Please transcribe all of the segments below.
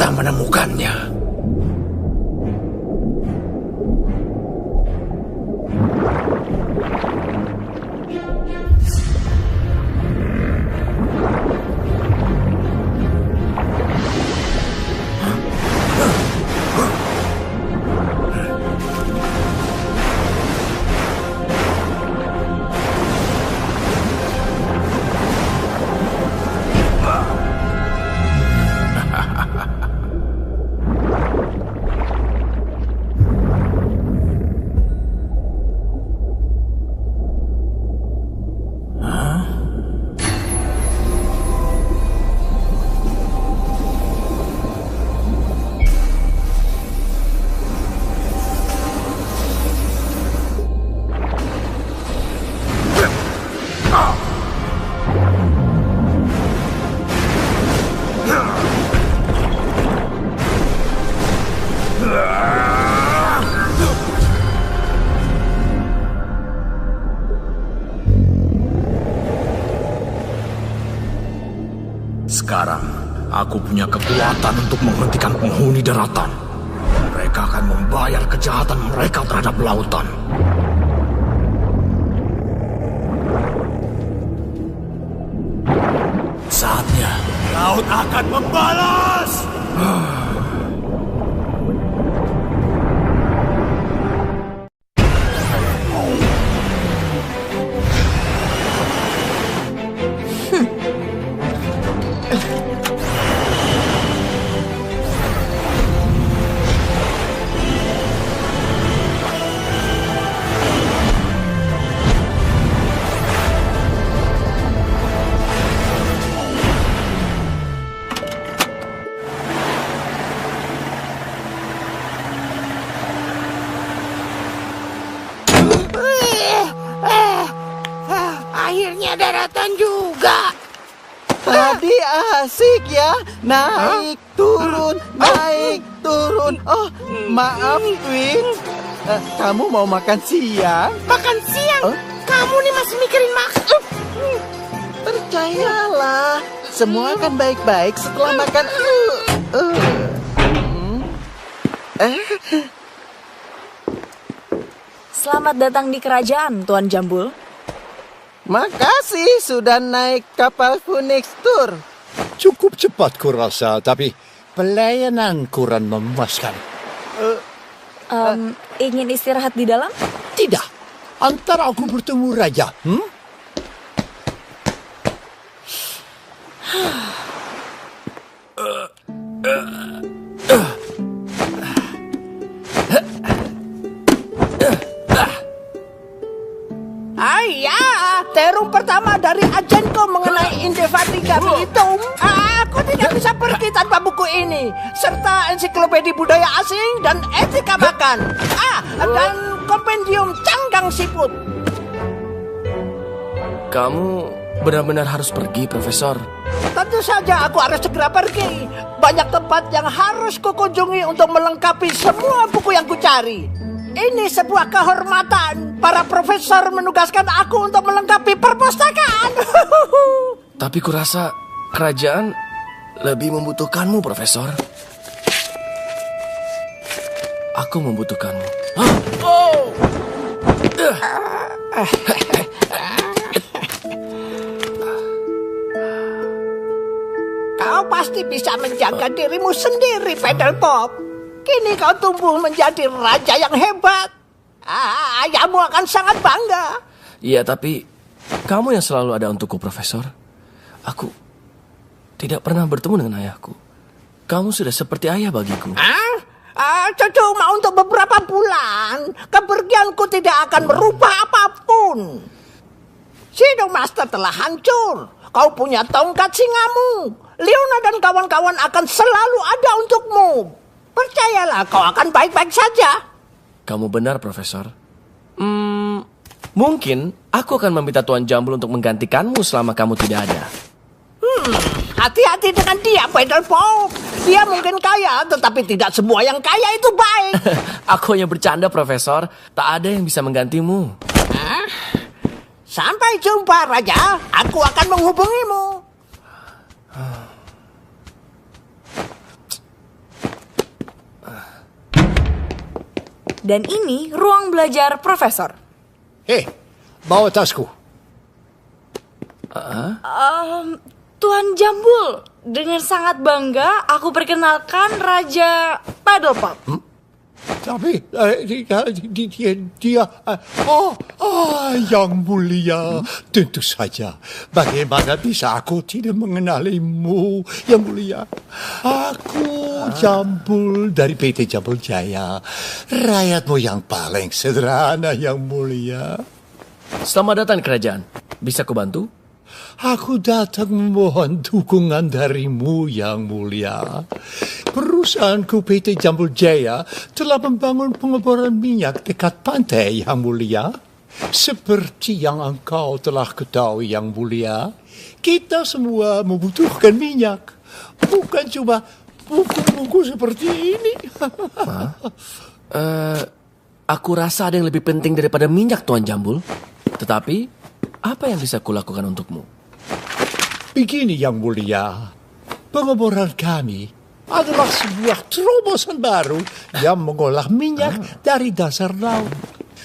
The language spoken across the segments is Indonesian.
kita menemukannya. Sekarang, aku punya kekuatan untuk menghentikan penghuni daratan. Mereka akan membayar kejahatan mereka terhadap lautan. Saatnya, laut akan membalas! Akhirnya daratan juga. Tadi asik ya, naik turun, naik turun. Oh, maaf Twin. Kamu mau makan siang? Makan siang? Kamu nih masih mikirin makan. Percayalah, semua akan baik-baik setelah makan. Selamat datang di kerajaan, Tuan Jambul. Makasih sudah naik kapal Phoenix Tour. Cukup cepat kurasa, tapi pelayanan kurang memuaskan. Ingin istirahat di dalam? Tidak, antara aku bertemu raja. Terung pertama dari ajenku mengenai Indefatika Hitung. Aku tidak bisa pergi tanpa buku ini, serta ensiklopedia budaya asing dan etika makan. Dan kompendium Canggang Siput. Kamu benar-benar harus pergi, Profesor. Tentu saja aku harus segera pergi. Banyak tempat yang harus kukunjungi untuk melengkapi semua buku yang kucari. Ini sebuah kehormatan. Para profesor menugaskan aku untuk melengkapi perpustakaan. Tapi kurasa kerajaan lebih membutuhkanmu, Profesor. Aku membutuhkanmu. Kau pasti bisa menjaga dirimu sendiri, Pedal Pop. Kini kau tumbuh menjadi raja yang hebat. Ayahmu akan sangat bangga. Iya, tapi kamu yang selalu ada untukku, Profesor. Aku tidak pernah bertemu dengan ayahku. Kamu sudah seperti ayah bagiku. Cuma untuk beberapa bulan. Kepergianku tidak akan merubah apapun. Shadow Master telah hancur. Kau punya tongkat singamu. Leona dan kawan-kawan akan selalu ada untukmu. Percayalah, kau akan baik-baik saja. Kamu benar, Profesor. Mungkin aku akan meminta Tuan Jambul untuk menggantikanmu selama kamu tidak ada. Hati-hati dengan dia, Pedal Pop. Dia mungkin kaya, tetapi tidak semua yang kaya itu baik. Aku hanya bercanda, Profesor. Tak ada yang bisa menggantimu. Sampai jumpa, Raja. Aku akan menghubungimu. Dan ini ruang belajar profesor. Hei, bawa tasku. Tuan Jambul, dengan sangat bangga aku perkenalkan Raja Paddlepop. Tapi dia yang mulia, tentu saja. Bagaimana bisa aku tidak mengenalimu, yang mulia? Aku Jambul dari PT Jambul Jaya, rakyatmu yang paling sederhana, yang mulia. Selamat datang di kerajaan. Bisa kubantu? Aku datang memohon dukungan darimu, yang mulia. Perusahaanku PT Jambul Jaya telah membangun pengeboran minyak dekat pantai, yang mulia. Seperti yang engkau telah ketahui, yang mulia, kita semua membutuhkan minyak. Bukan cuma buku-buku seperti ini. Aku rasa ada yang lebih penting daripada minyak, Tuan Jambul. Tetapi, apa yang bisa kulakukan untukmu? Begini, yang mulia, pengeboran kami adalah sebuah terobosan baru yang mengolah minyak dari dasar laut.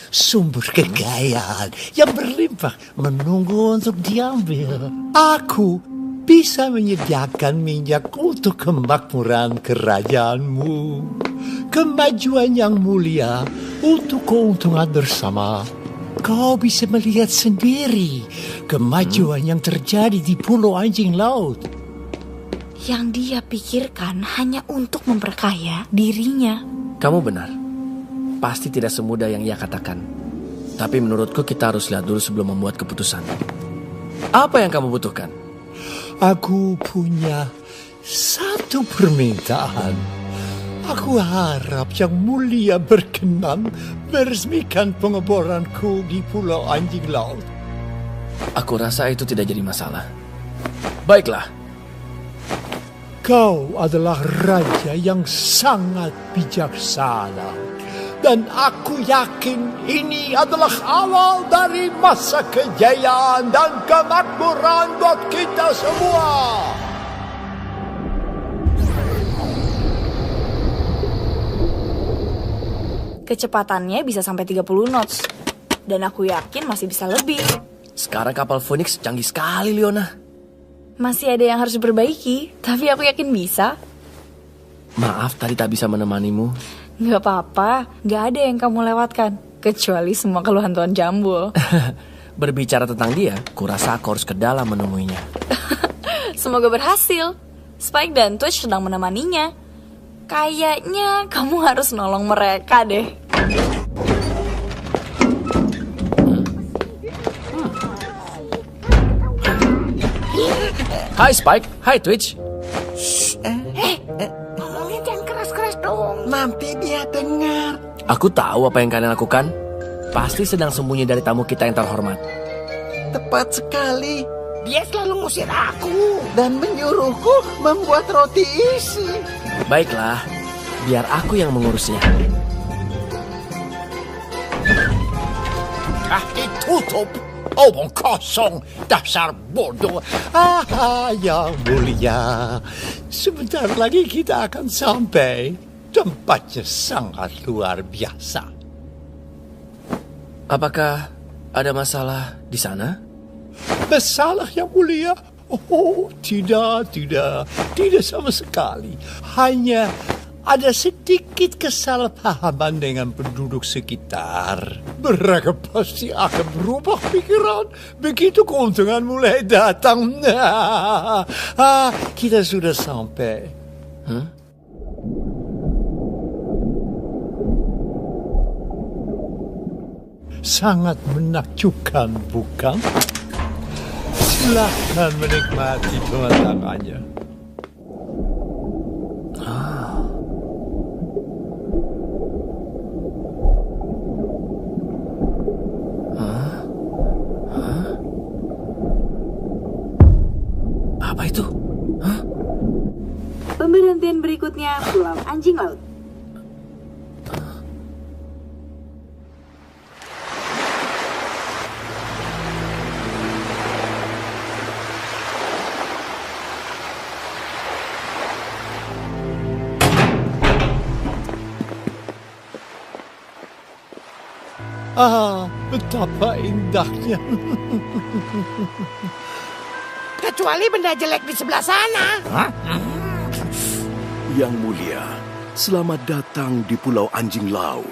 Sumber kekayaan yang berlimpah menunggu untuk diambil. Aku bisa menyediakan minyak untuk kemakmuran kerajaanmu. Kemajuan yang mulia untuk keuntungan bersama. Kau bisa melihat sendiri kemajuan yang terjadi di Pulau Anjing Laut. Yang dia pikirkan hanya untuk memperkaya dirinya. Kamu benar. Pasti tidak semudah yang ia katakan. Tapi menurutku kita harus lihat dulu sebelum membuat keputusan. Apa yang kamu butuhkan? Aku punya satu permintaan. Aku harap yang mulia berkenan meresmikan pengeboranku di Pulau Anjing Laut. Aku rasa itu tidak jadi masalah. Baiklah. Kau adalah raja yang sangat bijaksana. Dan aku yakin ini adalah awal dari masa kejayaan dan kemakmuran buat kita semua. Kecepatannya bisa sampai 30 knots. Dan aku yakin masih bisa lebih. Sekarang kapal Phoenix canggih sekali, Leona. Masih ada yang harus diperbaiki, tapi aku yakin bisa. Maaf tadi tak bisa menemanimu. Gak apa-apa, gak ada yang kamu lewatkan. Kecuali semua keluhan Tuan Jambul. Berbicara tentang dia, kurasa aku harus ke dalam menemuinya. Semoga berhasil. Spike dan Twitch sedang menemaninya. Kayaknya kamu harus nolong mereka deh. Hai Spike, hai Twitch. Ngomongnya jangan keras-keras dong. Nanti dia dengar. Aku tahu apa yang kalian lakukan. Pasti sedang sembunyi dari tamu kita yang terhormat. Tepat sekali. Dia selalu ngusir aku. Dan menyuruhku membuat roti isi. Baiklah, biar aku yang mengurusnya. Ditutup. Omong kosong, dasar bodoh. Yang mulia, sebentar lagi kita akan sampai. Tempatnya sangat luar biasa. Apakah ada masalah di sana? Masalah, yang mulia? Oh, tidak sama sekali. Hanya ada sedikit kesalahpahaman dengan penduduk sekitar. Mereka pasti akan berubah pikiran begitu keuntungan mulai datang. Kita sudah sampai. Sangat menakjubkan, bukan? Silakan menikmati pemandangannya. Apa itu? Pemberhentian berikutnya Pulau Anjing Laut. Betapa indahnya. Kecuali benda jelek di sebelah sana. Yang mulia, selamat datang di Pulau Anjing Laut.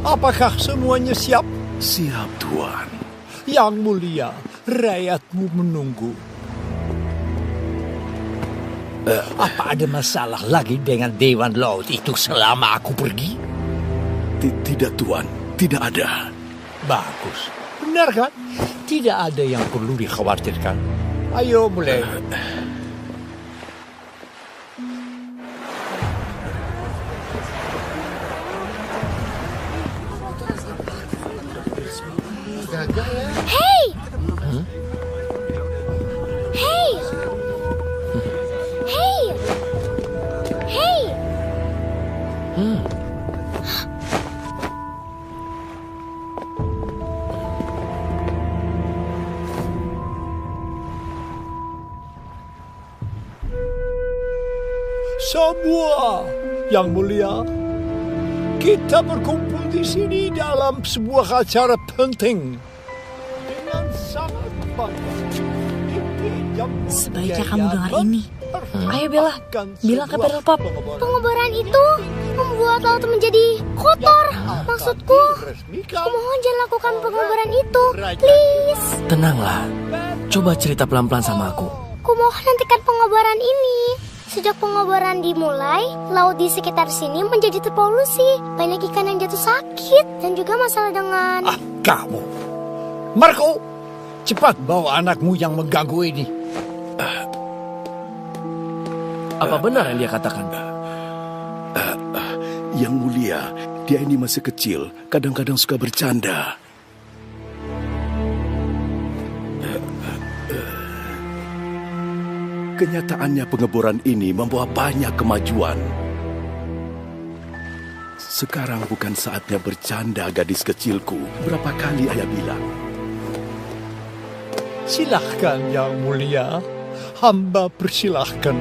Apakah semuanya siap? Siap, Tuan. Yang mulia, rakyatmu menunggu. Apa ada masalah lagi dengan Dewan Laut itu selama aku pergi? Tidak, Tuan. Tidak ada. Bagus. Benar kan? Tidak ada yang perlu dikhawatirkan. Ayo mulai. Hei! Hei! Hei! Hei! Semua yang mulia, kita berkumpul di sini dalam sebuah acara penting. Dengan sangat banyak. Sebaiknya kamu dengar ini. Ayo Bella, bilang ke Pearl Pop. Pengeboran itu membuat laut menjadi kotor. Maksudku, kumohon jangan lakukan pengeboran itu, please. Tenanglah. Coba cerita pelan-pelan sama aku. Kumohon hentikan pengeboran ini. Sejak pengeboran dimulai, laut di sekitar sini menjadi terpolusi. Banyak ikan yang jatuh sakit dan juga masalah dengan... Kamu. Marco, cepat bawa anakmu yang mengganggu ini. Apa benar yang dia katakan? Yang mulia, dia ini masih kecil. Kadang-kadang suka bercanda. Kenyataannya pengeboran ini membawa banyak kemajuan. Sekarang bukan saatnya bercanda, gadis kecilku. Berapa kali ayah bilang? Silahkan yang mulia. Hamba persilahkan.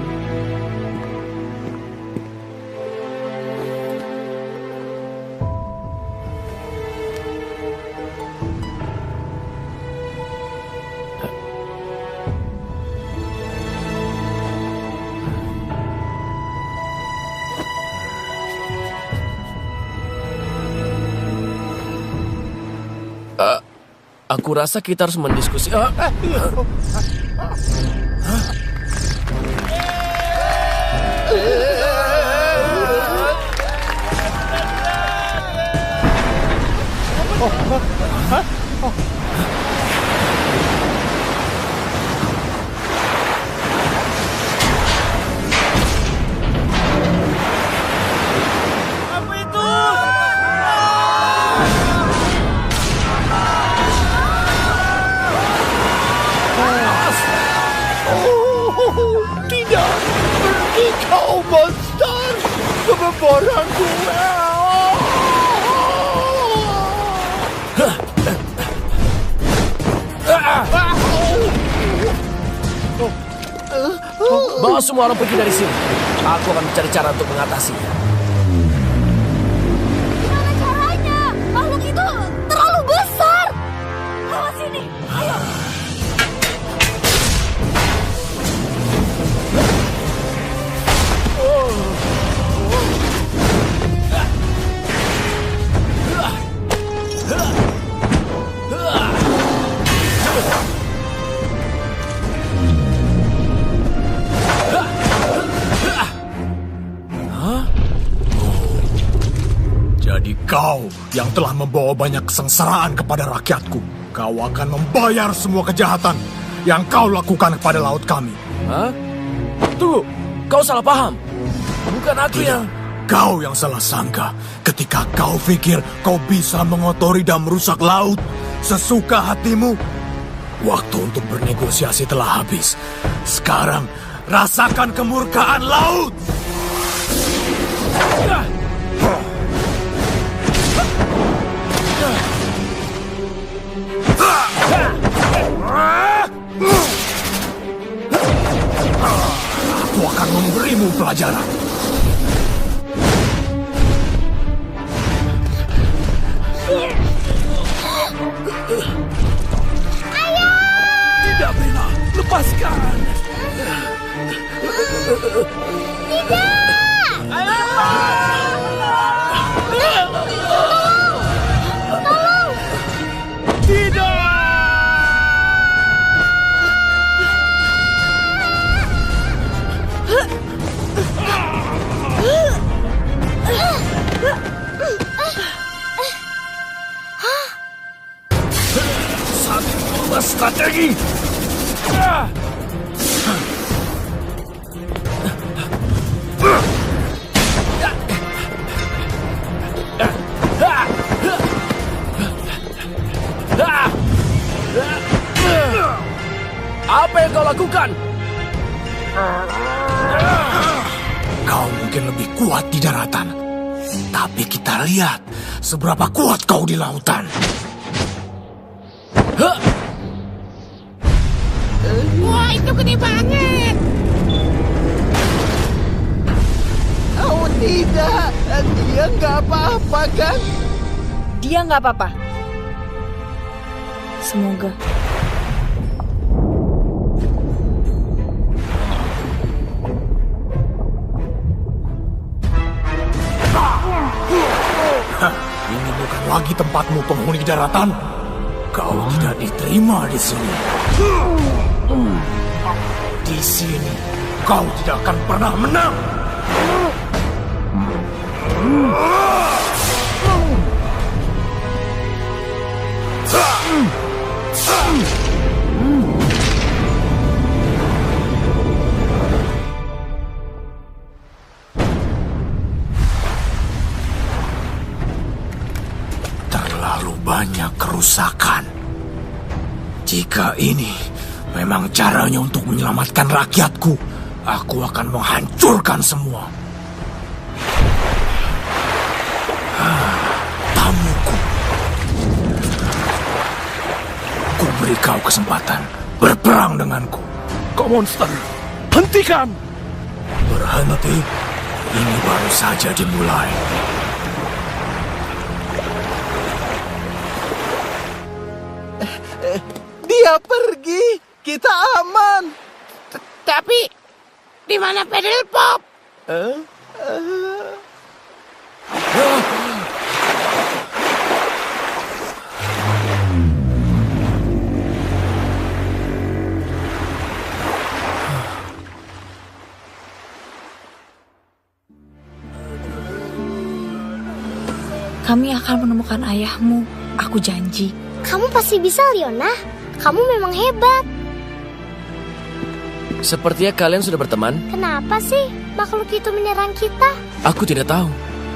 Aku rasa kita harus mendiskusi. Tidak, pergi kau monster, pengeboranku. Bawa semua orang pergi dari sini. Aku akan mencari cara untuk mengatasinya. Gimana caranya? Makhluk itu terlalu besar. Awas sini, ayo. Jadi kau yang telah membawa banyak kesengsaraan kepada rakyatku. Kau akan membayar semua kejahatan yang kau lakukan kepada laut kami. Hah? Tunggu, kau salah paham. Bukan aku yang... Kau yang salah sangka ketika kau pikir kau bisa mengotori dan merusak laut sesuka hatimu. Waktu untuk bernegosiasi telah habis. Sekarang rasakan kemurkaan laut. Aku akan memberimu pelajaran. lepaskan. Satu strategi. Apa yang kau lakukan? Kau mungkin lebih kuat di daratan, tapi kita lihat seberapa kuat kau di lautan. Wah, itu gede banget. Oh tidak, dia nggak apa-apa kan? Dia nggak apa-apa. Semoga. Ini bukan lagi tempatmu, penghuni daratan. Kau tidak diterima di sini. Di sini, kau tidak akan pernah menang. Terlalu banyak kerusakan. Jika ini memang caranya untuk menyelamatkan rakyatku, aku akan menghancurkan semua. Tamuku. Ku beri kau kesempatan berperang denganku. Kau monster, hentikan! Berhenti? Ini baru saja dimulai. Dia pergi, kita aman. Tapi di mana pedal pop? Kami akan menemukan ayahmu. Aku janji. Kamu pasti bisa, Leona. Kamu memang hebat. Sepertinya kalian sudah berteman. Kenapa sih makhluk itu menyerang kita? Aku tidak tahu.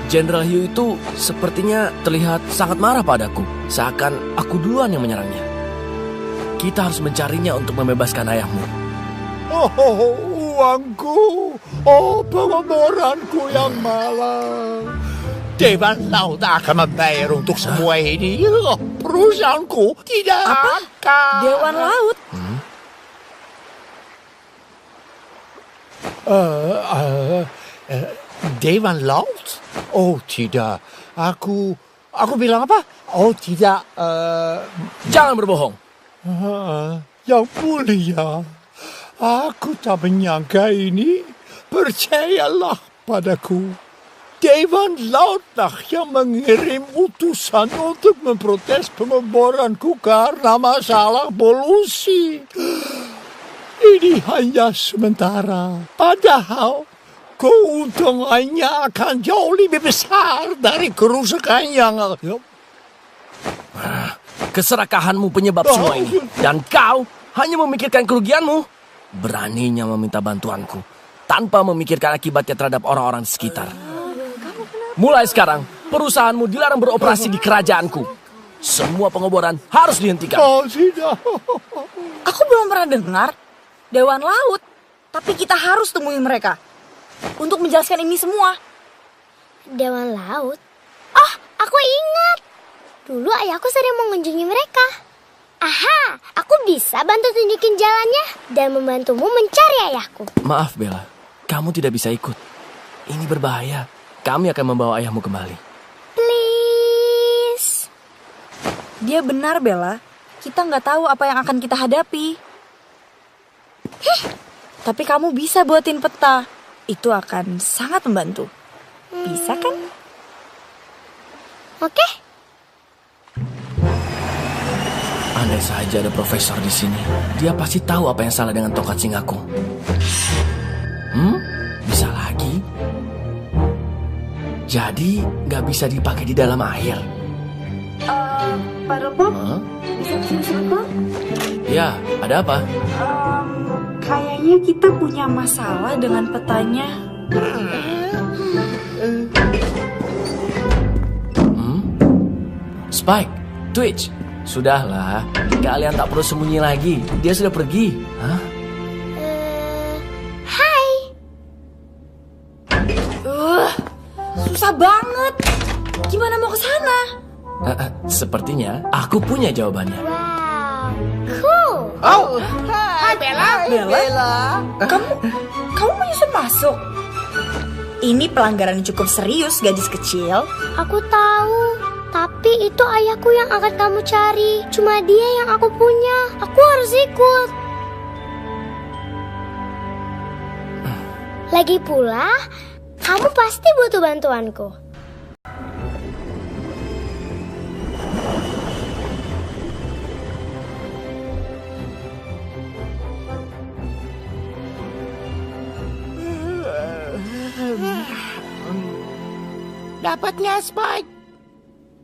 Jenderal Hiu itu sepertinya terlihat sangat marah padaku. Seakan aku duluan yang menyerangnya. Kita harus mencarinya untuk membebaskan ayahmu. Oh, uangku. Oh, pengeboranku yang malang. Dewan Laut akan membayar untuk semua ini. Perusahaanku tidak akan. Dewan Laut? Dewan Laut? Oh, tidak. Aku bilang apa? Oh, tidak. Jangan berbohong. Yang mulia, aku tak menyangka ini. Percayalah padaku. Dewan Lautlah yang mengirim utusan untuk memprotes pengeboranku karena masalah polusi. Ini hanya sementara. Padahal keuntungannya akan jauh lebih besar dari kerusakan yang... Keserakahanmu penyebab semua ini. Dan kau hanya memikirkan kerugianmu. Beraninya meminta bantuanku tanpa memikirkan akibatnya terhadap orang-orang di sekitar. Mulai sekarang, perusahaanmu dilarang beroperasi di kerajaanku. Semua pengeboran harus dihentikan. Oh, tidak. Aku belum pernah dengar Dewan Laut. Tapi kita harus temui mereka untuk menjelaskan ini semua. Dewan Laut? Oh, aku ingat. Dulu ayahku sering mengunjungi mereka. Aha, aku bisa bantu tunjukin jalannya dan membantumu mencari ayahku. Maaf Bella, kamu tidak bisa ikut. Ini berbahaya. Kami akan membawa ayahmu kembali. Please. Dia benar, Bella. Kita nggak tahu apa yang akan kita hadapi. Tapi kamu bisa buatin peta. Itu akan sangat membantu. Bisa kan? Oke. Andai saja ada profesor di sini, dia pasti tahu apa yang salah dengan tongkat singaku. Bisa lagi? Jadi nggak bisa dipakai di dalam air. Pak Robo, bisa kesini sebentar? Ya, ada apa? Kayaknya kita punya masalah dengan petanya. Spike, Twitch, sudahlah. Kalian tak perlu sembunyi lagi. Dia sudah pergi. Hah? Hai. Susah banget. Gimana mau ke sana? Sepertinya aku punya jawabannya. Wow. Cool. Oh, Hai, Bella. Bella. Kamu menyusun masuk? Ini pelanggaran yang cukup serius, gadis kecil. Aku tahu. Tapi itu ayahku yang akan kamu cari. Cuma dia yang aku punya. Aku harus ikut. Lagi pula, kamu pasti butuh bantuanku. Dapatnya, Spike?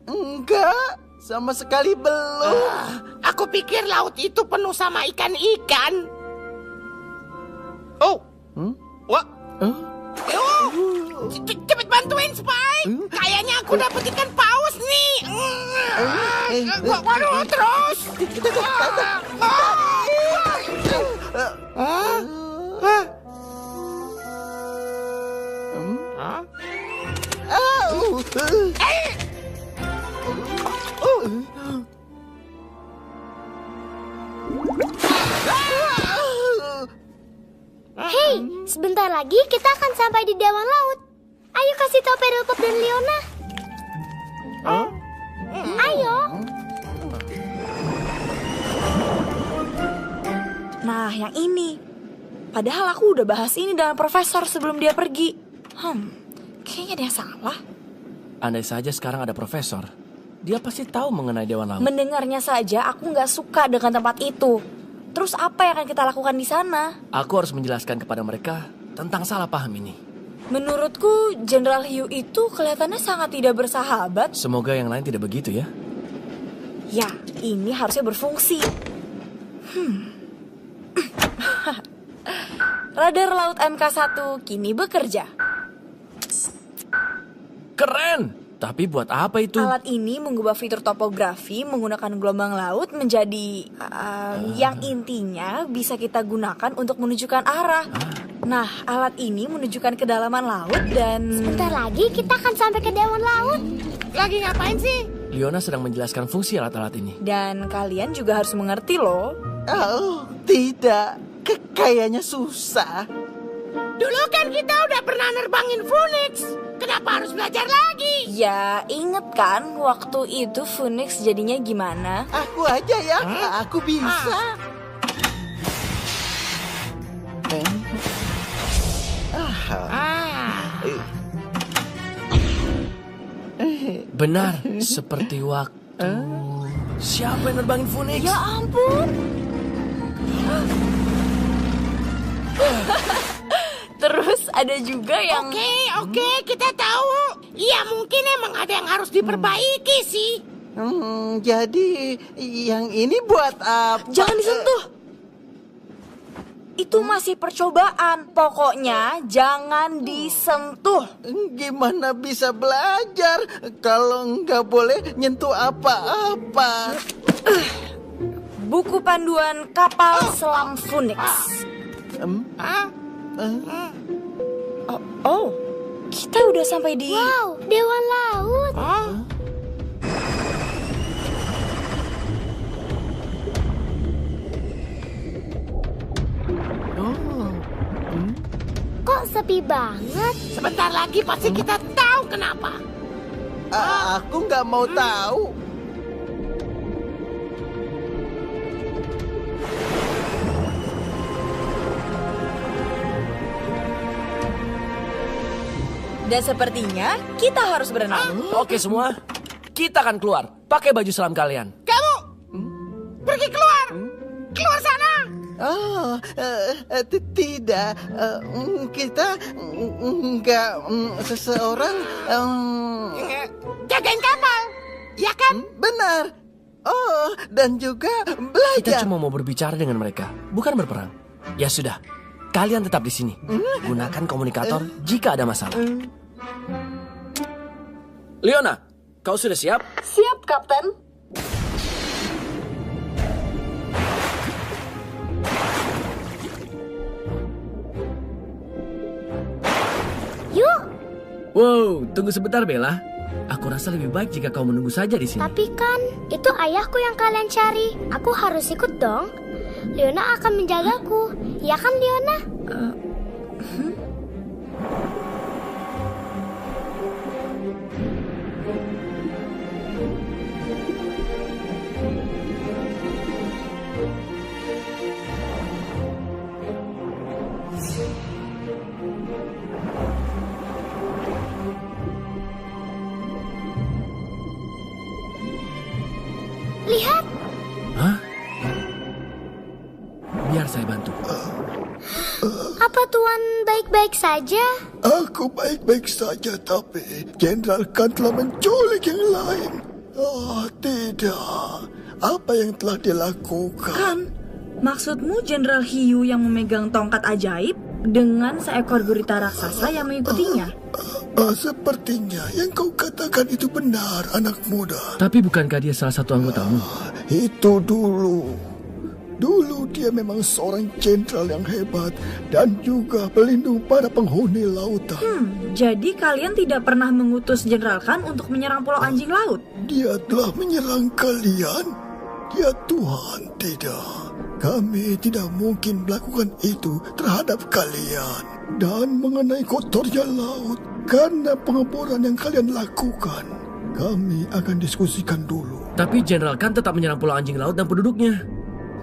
Enggak, sama sekali belum. Aku pikir laut itu penuh sama ikan-ikan. Oh. Wah. Cepet bantuin, Spike. Kayaknya aku dapet ikan paus nih. Waduh, terus. Hei, sebentar lagi kita akan sampai di Dewan Laut. Ayo kasih tahu Pedelpop dan Leona. Ayo. Nah, yang ini. Padahal aku udah bahas ini dengan profesor sebelum dia pergi. Kayaknya ada yang salah. Andai saja sekarang ada profesor, dia pasti tahu mengenai Dewan Laut. Mendengarnya saja aku nggak suka dengan tempat itu. Terus apa yang akan kita lakukan di sana? Aku harus menjelaskan kepada mereka tentang salah paham ini. Menurutku, Jenderal Hugh itu kelihatannya sangat tidak bersahabat. Semoga yang lain tidak begitu ya. Ya, ini harusnya berfungsi. Radar Laut MK1 kini bekerja. Keren! Tapi buat apa itu? Alat ini mengubah fitur topografi menggunakan gelombang laut menjadi yang intinya bisa kita gunakan untuk menunjukkan arah. Nah, alat ini menunjukkan kedalaman laut dan... Sebentar lagi kita akan sampai ke Dewan Laut. Lagi ngapain sih? Leona sedang menjelaskan fungsi alat-alat ini. Dan kalian juga harus mengerti loh. Oh, tidak. Kayaknya susah. Dulu kan kita udah pernah nerbangin Phoenix. Kenapa harus belajar lagi? Ya, inget kan waktu itu Phoenix jadinya gimana? Aku aja ya, aku bisa. Benar, seperti waktu... Siapa yang nerbangin Phoenix? Ya ampun. Terus ada juga yang... Oke, kita tahu. Ya mungkin emang ada yang harus diperbaiki sih. Jadi yang ini buat apa? Jangan disentuh. Itu masih percobaan. Pokoknya jangan disentuh. Gimana bisa belajar kalau nggak boleh nyentuh apa-apa? Buku panduan kapal selam Phoenix. Oh, kita udah sampai di... Wow, Dewan Laut. Kok sepi banget? Sebentar lagi pasti kita tahu kenapa. Aku nggak mau tahu. Dan sepertinya kita harus berenang. Oke semua, kita akan keluar. Pakai baju selam kalian. Kamu pergi keluar. Keluar sana. Oh, tidak. Kita enggak seseorang. Jagain kapal. Ya kan? Benar. Oh, dan juga Kita belajar. cuma mau berbicara dengan mereka, bukan berperang. Ya sudah, kalian tetap di sini. Gunakan komunikator jika ada masalah. Leona, kau sudah siap? Siap, Kapten. Yuk, Wow, tunggu sebentar Bella. Aku rasa lebih baik jika kau menunggu saja di sini. tapi kan itu ayahku yang kalian cari. Aku harus ikut dong. Leona akan menjagaku. Ya kan, Leona? Lihat, Hah? Biar saya bantu. apa Tuan baik-baik saja? Aku baik-baik saja, tapi Jenderal Khan telah menculik yang lain. Oh, tidak. Apa yang telah dilakukan? Kan, maksudmu Jenderal Hiyu yang memegang tongkat ajaib dengan seekor gurita raksasa yang mengikutinya? Sepertinya yang kau katakan itu benar, anak muda. Tapi bukankah dia salah satu anggotamu? Itu dulu. Dulu dia memang seorang jenderal yang hebat dan juga pelindung para penghuni lautan. Jadi kalian tidak pernah mengutus Jenderal Khan untuk menyerang Pulau Anjing Laut? Dia telah menyerang kalian? Ya Tuhan, tidak. Kami tidak mungkin melakukan itu terhadap kalian. Dan mengenai kotornya laut, karena pengeboran yang kalian lakukan, kami akan diskusikan dulu. Tapi Jenderal Khan tetap menyerang Pulau Anjing Laut dan penduduknya.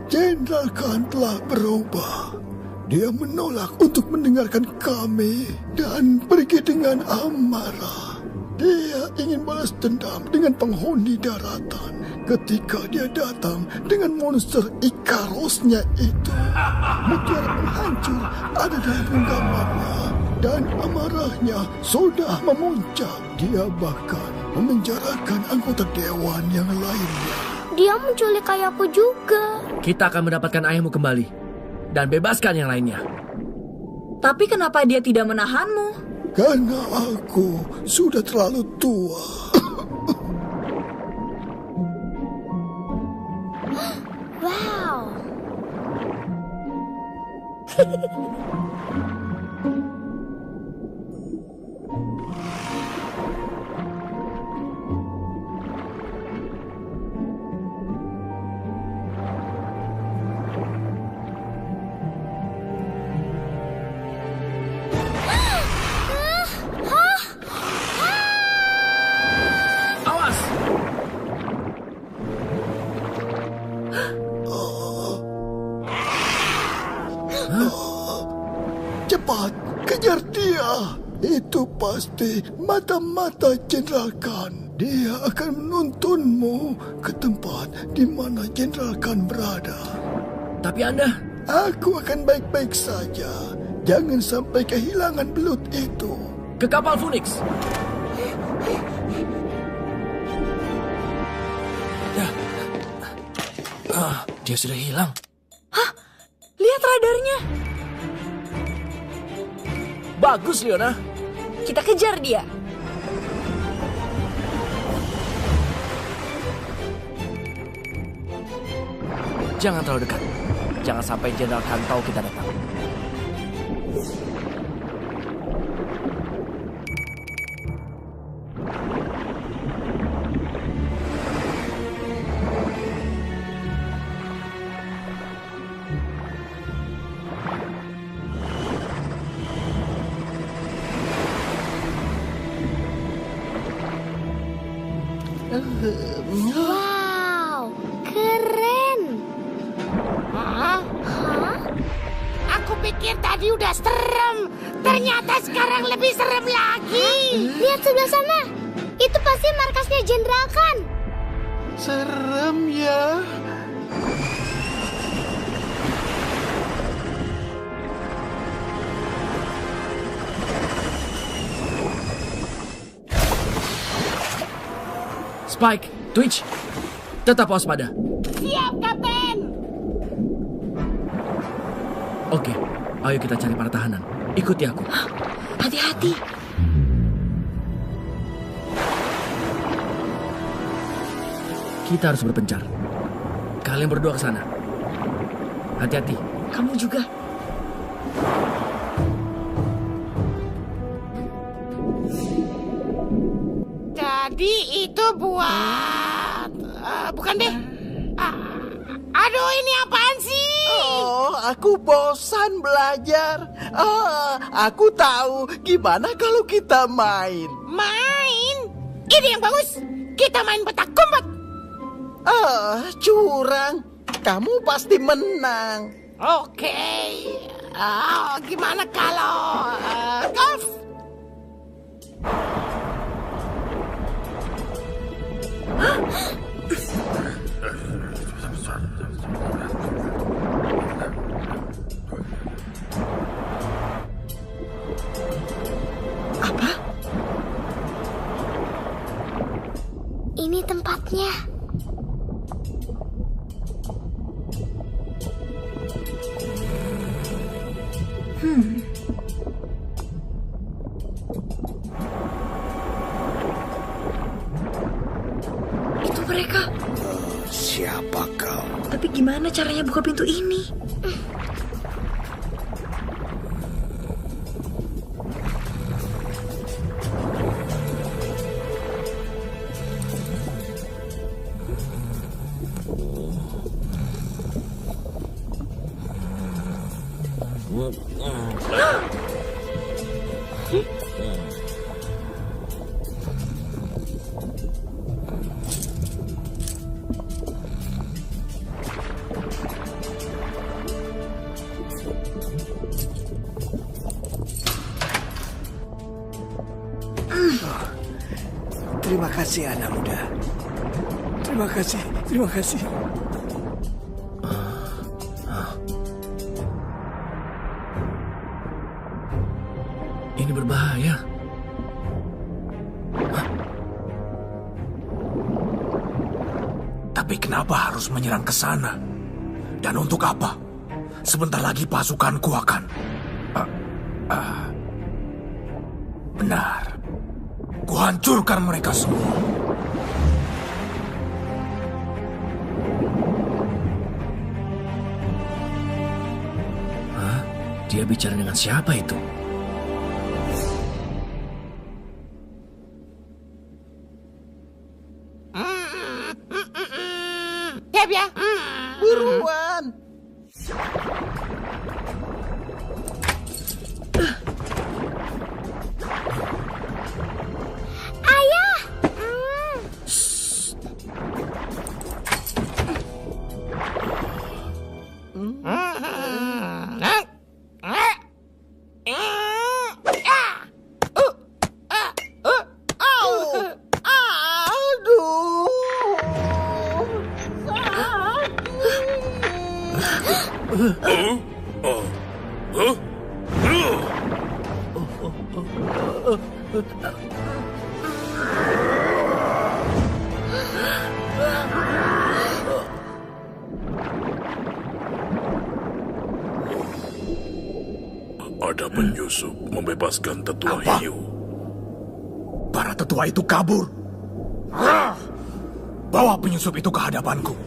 Jenderal Khan telah berubah. Dia menolak untuk mendengarkan kami dan pergi dengan amarah. Dia ingin balas dendam dengan penghuni daratan ketika dia datang dengan monster Ikarosnya itu. Mutiara penghancur ada dalam genggamannya dan amarahnya sudah memuncak. Dia bahkan memenjarakan anggota dewan yang lainnya. Dia menculik ayahku juga. Kita akan mendapatkan ayahmu kembali dan bebaskan yang lainnya. Tapi kenapa dia tidak menahanmu? Karena aku sudah terlalu tua. Wow. Awas! Cepat, kejar dia. Itu pasti mata-mata Jenderal Khan. Dia akan menuntunmu ke tempat di mana Jenderal Khan berada. Tapi Anda... Aku akan baik-baik saja. Jangan sampai kehilangan belut itu. Ke kapal Phoenix. Dia sudah hilang. Lihat radarnya. Bagus, Leona. Kita kejar dia. Jangan terlalu dekat. Jangan sampai Jenderal Khan tahu kita datang. Wow, keren. Hah? Hah? Aku pikir tadi tadi udah serem. Ternyata sekarang lebih serem lagi. Lihat sebelah sana. Itu pasti markasnya Jenderal Khan. Serem ya. Spike, Twitch, tetap waspada. Siap, Kapten. Oke, ayo kita cari para tahanan. Ikuti aku. Hati-hati. Kita harus berpencar. Kalian berdua ke sana. Hati-hati. Kamu juga. Jadi itu buat... bukan deh. Aduh, ini apaan sih? Oh, aku bosan belajar. Aku tahu gimana kalau kita main. Main? Ini yang bagus. Kita main petak umpet. Curang. Kamu pasti menang. Oke. Gimana kalau golf? Apa? Ini tempatnya. Itu mereka. Siapa kau? Tapi gimana caranya buka pintu ini? Terima kasih anak muda. Terima kasih, terima kasih. Ini berbahaya. Tapi kenapa harus menyerang ke sana? Dan untuk apa? Sebentar lagi pasukanku akan... Benar. Kuhancurkan mereka semua. Hah? Dia bicara dengan siapa itu? Siap ya? Buruan. Ayah! Ada penyusup membebaskan tetua Apa? hiu. Para tetua itu kabur. Bawa penyusup itu ke hadapanku.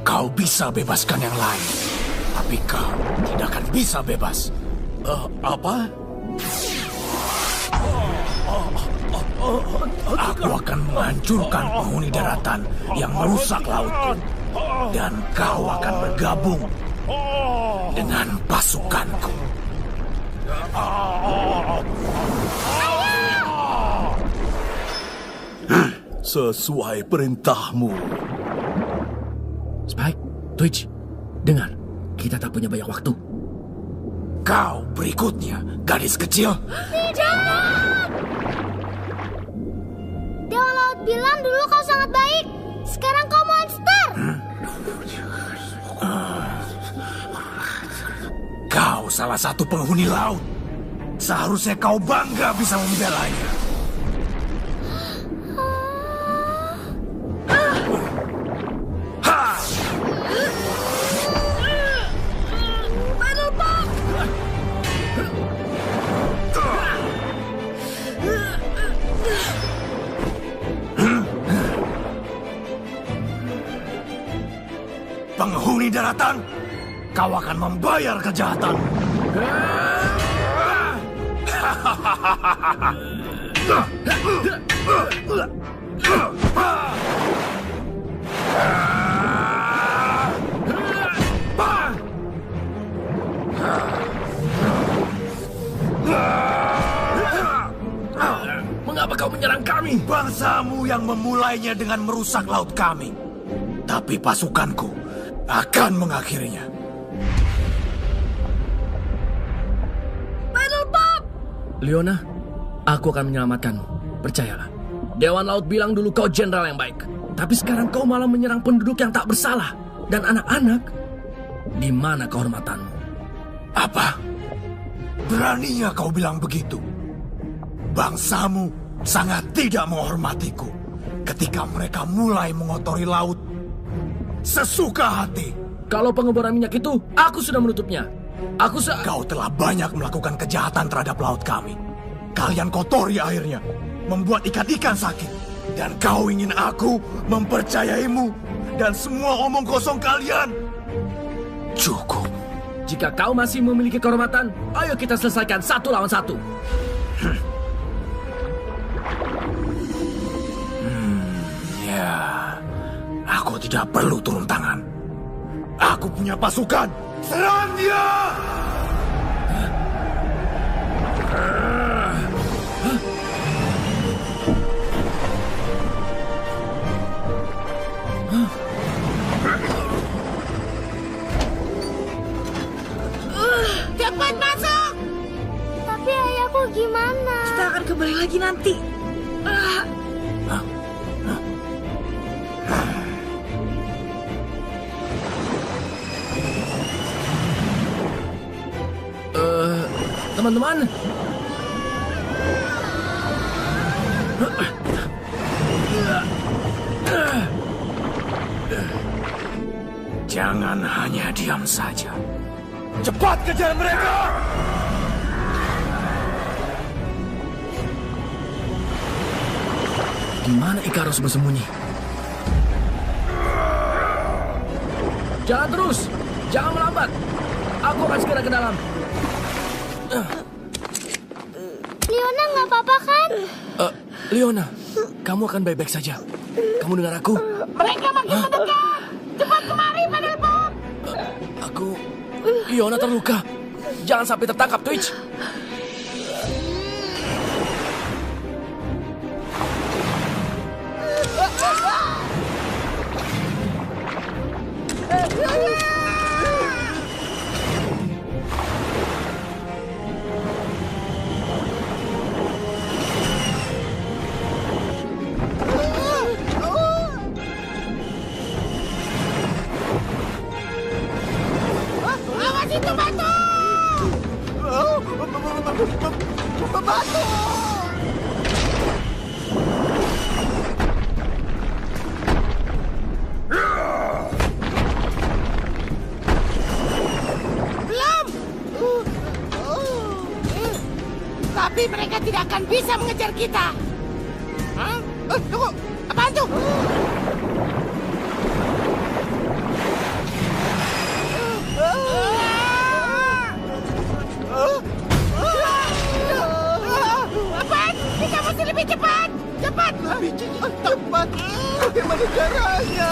Kau bisa bebaskan yang lain, tapi kau tidak akan bisa bebas. Apa? Aku akan menghancurkan penghuni daratan yang merusak lautku. Dan kau akan bergabung dengan pasukanku. Sesuai perintahmu. Spike, Twitch, dengar. Kita tak punya banyak waktu. Kau berikutnya, gadis kecil. Dewa Laut bilang dulu kau sangat baik. Sekarang kau monster. Kau salah satu penghuni laut. Seharusnya kau bangga bisa membelanya. Penghuni daratan, kau akan membayar kejahatan. Mengapa kau menyerang kami? Bangsamu yang memulainya dengan merusak laut kami. Tapi pasukanku akan mengakhirinya. Leona, aku akan menyelamatkanmu. Percayalah. Dewan Laut bilang dulu kau jenderal yang baik. Tapi sekarang kau malah menyerang penduduk yang tak bersalah. Dan anak-anak. Di mana kehormatanmu? Apa? Beraninya kau bilang begitu? Bangsamu sangat tidak menghormatiku ketika mereka mulai mengotori laut sesuka hati. Kalau pengeboran minyak itu, aku sudah menutupnya. Kau telah banyak melakukan kejahatan terhadap laut kami. Kalian kotori airnya, membuat ikan-ikan sakit. Dan kau ingin aku mempercayaimu dan semua omong kosong kalian? Cukup. Jika kau masih memiliki kehormatan, ayo kita selesaikan 1 lawan 1. Ya, aku tidak perlu turun tangan. Aku punya pasukan. Serang dia! Cepat masuk! Tapi ayahku gimana? Kita akan kembali lagi nanti. Teman-teman. Jangan hanya diam saja. Cepat kejar mereka! Di mana Ikarus bersembunyi? Jalan terus, jangan melambat. Aku akan segera ke dalam. Leona nggak apa-apa kan? Leona, kamu akan baik-baik saja. Kamu dengar aku? Mereka makin mendekat. Cepat kemari, Penelope. Leona terluka. Jangan sampai tertangkap, Twitch. Awas itu batu! Batu! Belum! Tapi mereka tidak akan bisa mengejar kita. Hah? Tunggu! Apaan tuh? Apaan? Kita mesti lebih cepat! Cepat! Lebih cepat! Bagaimana caranya?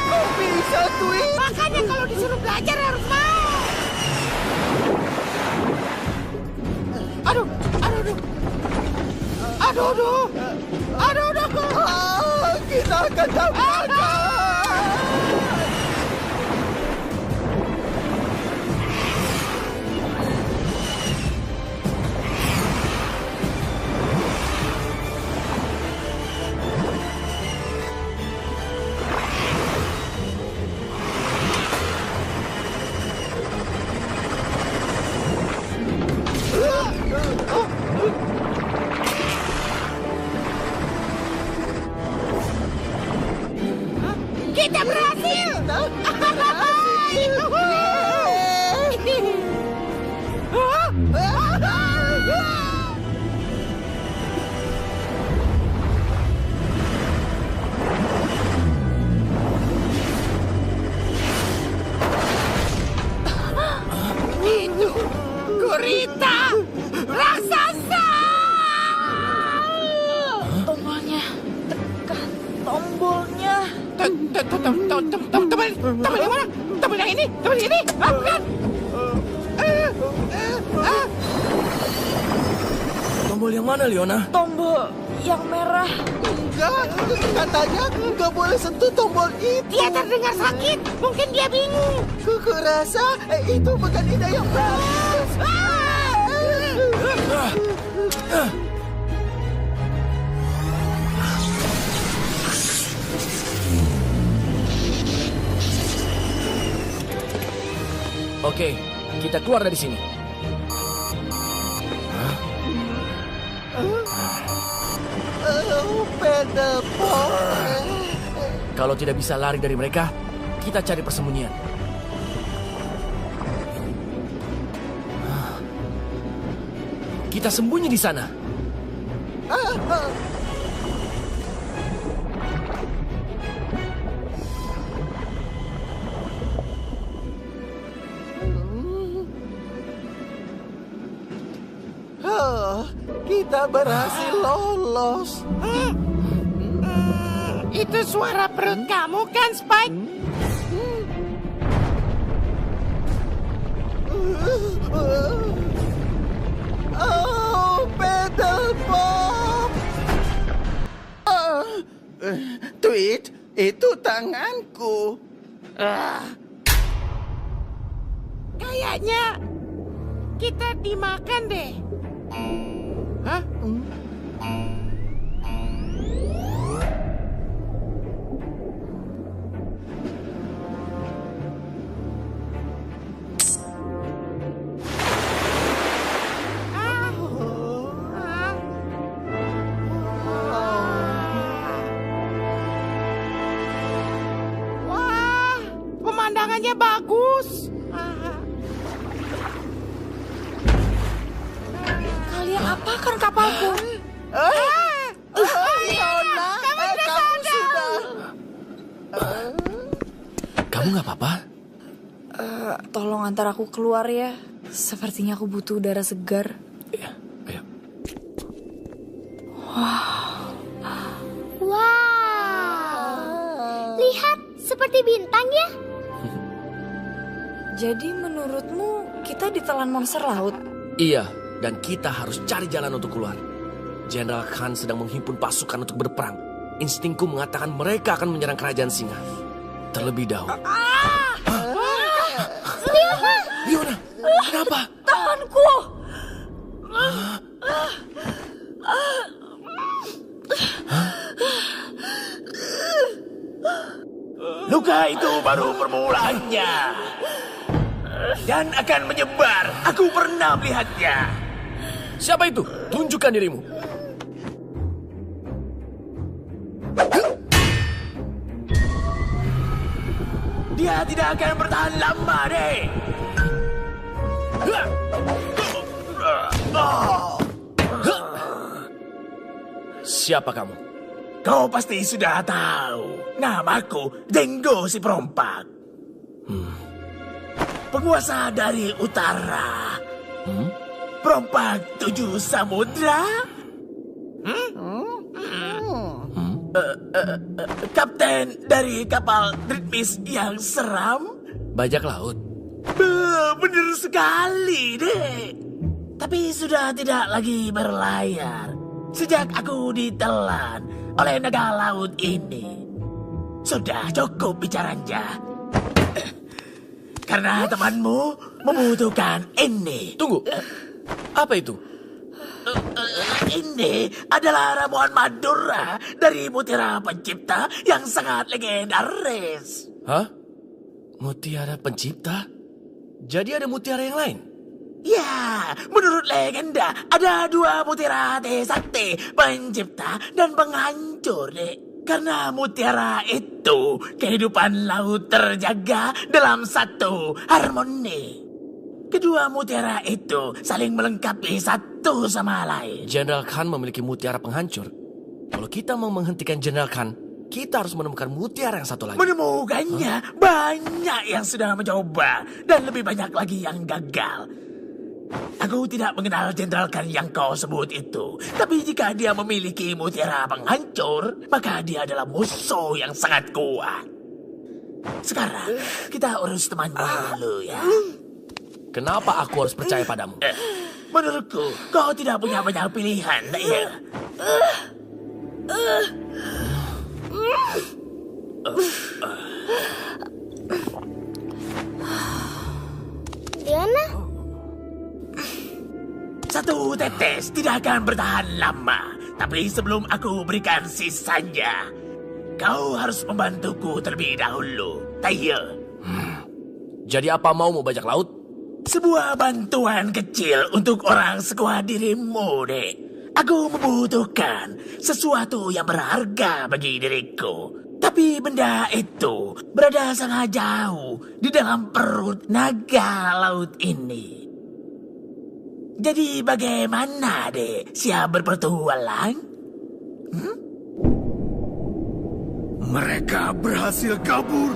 Kok bisa, Twitch? Makanya kalau disuruh belajar harus mau. Aduh. Kita akan tabrakan. Kita berhasil! Itu gurita raksasa! Tombolnya, tekan tombolnya. Tombol yang mana? Tombol yang ini? Tombol yang ini? Bukan! Tombol yang mana, Leona? Tombol yang merah. Enggak, katanya nggak boleh sentuh tombol itu. Dia terdengar sakit. Mungkin dia bingung. Kuku rasa itu bukan ide yang bagus. Oke, kita keluar dari sini. Pedal pop. Kalau tidak bisa lari dari mereka, kita cari persembunyian. Kita sembunyi di sana. Kita berhasil lolos. Itu suara perut kamu kan, Spike? Oh, pedal pop. Tweet, itu tanganku. Kayaknya kita dimakan deh. Hah? Wah, pemandangannya bagus. Kalian apakan kapalku? Leona, kamu sudah. Kamu nggak apa-apa? Tolong antar aku keluar ya. Sepertinya aku butuh udara segar. Iya, ayo. Wow. Lihat, seperti bintang ya. Jadi menurutmu kita ditelan monster laut? Iya, dan kita harus cari jalan untuk keluar. Jenderal Khan sedang menghimpun pasukan untuk berperang. Instingku mengatakan mereka akan menyerang kerajaan singa. Terlebih dahulu. Leona, kenapa? Tanganku! Luka itu baru permulaannya. Dan akan menyebar. Aku pernah melihatnya. Siapa itu? Tunjukkan dirimu. Dia tidak akan bertahan lama, deh. Siapa kamu? Kau pasti sudah tahu. Namaku Denggo si perompak. Penguasa dari utara. Perompak 7 samudra. Kapten dari kapal Dreadmiss yang seram. Bajak laut. Bener sekali, deh. Tapi sudah tidak lagi berlayar. Sejak aku ditelan oleh naga laut ini. Sudah cukup bicaranya. Karena temanmu membutuhkan ini. Tunggu, apa itu? Ini adalah ramuan Madura dari Mutiara Pencipta yang sangat legendaris. Hah? Mutiara Pencipta? Jadi ada mutiara yang lain? Ya, menurut legenda ada 2 mutiara sakti, pencipta dan penghancur, Dek. Karena mutiara itu kehidupan laut terjaga dalam satu harmoni. Kedua mutiara itu saling melengkapi satu sama lain. Jenderal Khan memiliki mutiara penghancur. Kalau kita mau menghentikan Jenderal Khan, kita harus menemukan mutiara yang satu lagi. Menemukannya banyak yang sudah mencoba dan lebih banyak lagi yang gagal. Aku tidak mengenal Jenderal Khan yang kau sebut itu. Tapi jika dia memiliki mutiara penghancur, maka dia adalah musuh yang sangat kuat. Sekarang kita urus temanmu dulu ya. Kenapa aku harus percaya padamu? Menurutku, kau tidak punya banyak pilihan, tak ya? Diana? Satu tetes tidak akan bertahan lama. Tapi sebelum aku berikan sisanya, kau harus membantuku terlebih dahulu, tak ya? Jadi apa mau bajak laut? Sebuah bantuan kecil untuk orang sekuat dirimu, Dek. Aku membutuhkan sesuatu yang berharga bagi diriku. Tapi benda itu berada sangat jauh di dalam perut naga laut ini. Jadi bagaimana, Dek? Siap berpetualang? Mereka berhasil kabur.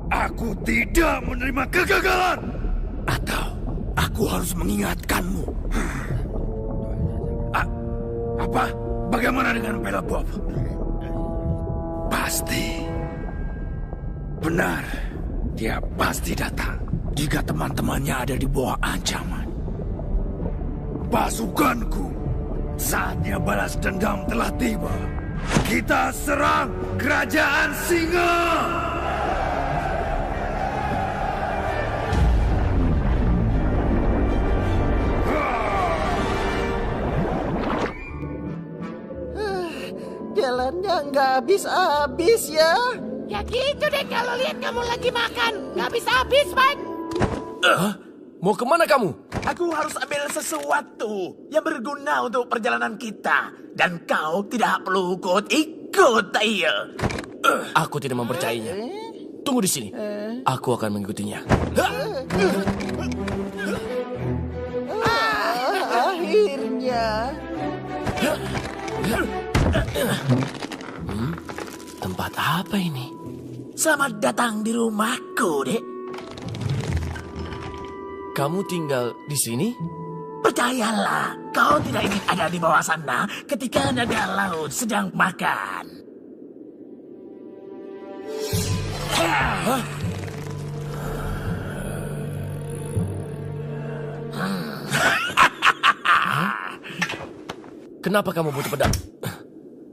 Aku tidak menerima kegagalan. Atau aku harus mengingatkanmu. Apa? Bagaimana dengan Bella Bob? Pasti. Benar. Dia pasti datang. Jika teman-temannya ada di bawah ancaman. Pasukanku, saatnya balas dendam telah tiba. Kita serang kerajaan Singa! Jalannya nggak habis-habis ya. Ya gitu deh kalau lihat kamu lagi makan. Nggak habis-habis, Mike. Mau kemana kamu? Aku harus ambil sesuatu yang berguna untuk perjalanan kita. Dan kau tidak perlu ikut, tak iya? Aku tidak mempercayainya. Tunggu di sini. Aku akan mengikutinya. Akhirnya. Tempat apa ini? Selamat datang di rumahku, Dek. Kamu tinggal di sini? Percayalah, kau tidak ingin ada di bawah sana ketika naga laut sedang makan. Hah? Kenapa kamu butuh pedang?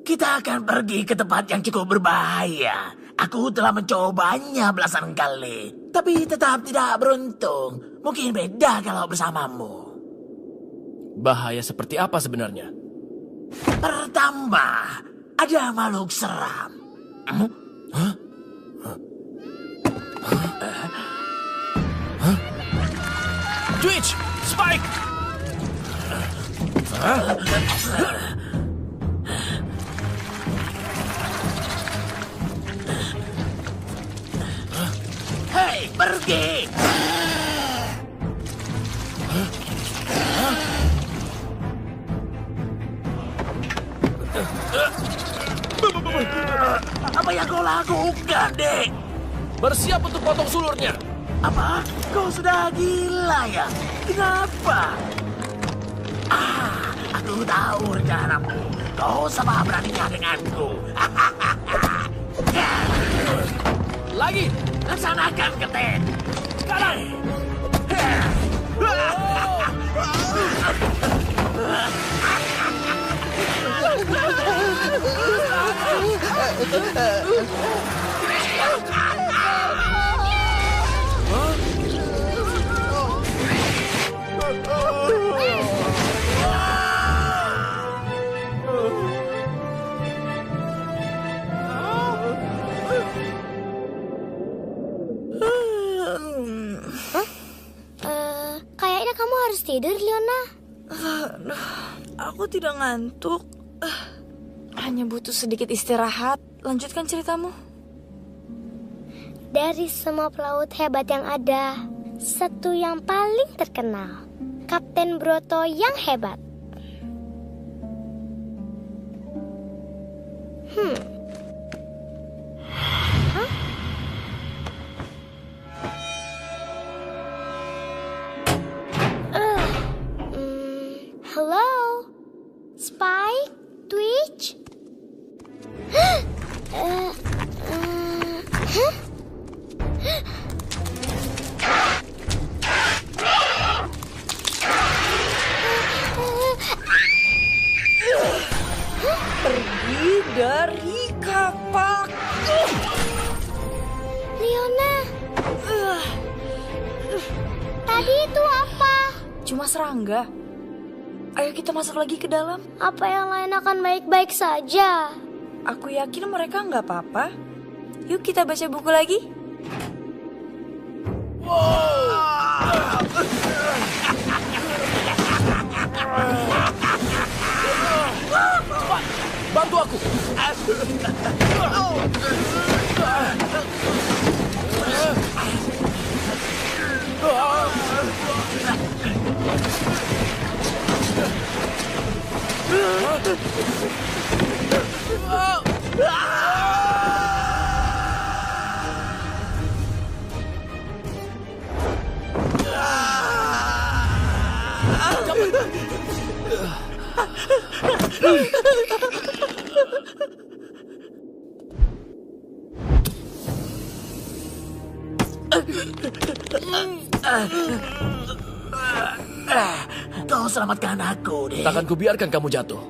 Kita akan pergi ke tempat yang cukup berbahaya. Aku telah mencobanya belasan kali, tapi tetap tidak beruntung. Mungkin beda kalau bersamamu. Bahaya seperti apa sebenarnya? Pertama, ada makhluk seram. Twitch! Spike! Hei, pergi! Apa yang kau lakukan, Dek? Bersiap untuk potong sulurnya. Apa? Kau sudah gila ya? Kenapa? Aku tahu rencanamu. Kau sama beraninya denganku. Lagi! Laksanakan, Kapten. Sekarang! Kayaknya kamu harus tidur, Leona. Aku tidak ngantuk. Hanya butuh sedikit istirahat. Lanjutkan ceritamu. Dari semua pelaut hebat yang ada, satu yang paling terkenal, Kapten Broto yang hebat. Hello? Spike? Twitch? Pergi dari kapak. Leona, tadi itu apa? Cuma serangga. Ayo kita masuk lagi ke dalam. Apa yang lain akan baik-baik saja? Aku yakin mereka nggak apa-apa. Yuk kita baca buku lagi. Bantu aku. Kau selamatkan aku, deh. Takkan kubiarkan kamu jatuh.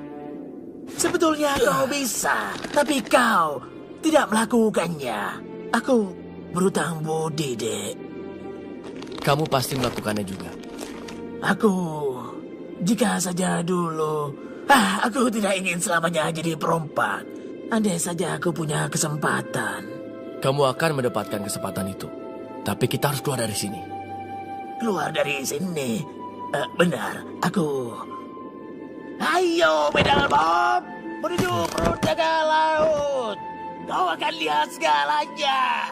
Sebetulnya kau bisa, tapi kau tidak melakukannya. Aku berutang budi, dek. Kamu pasti melakukannya juga. Jika saja dulu, aku tidak ingin selamanya jadi perompak. Andai saja aku punya kesempatan. Kamu akan mendapatkan kesempatan itu. Tapi kita harus keluar dari sini. Keluar dari sini? Benar, aku... Ayo, Medal Bob! Menuju perut daga laut! Kau akan lihat segalanya!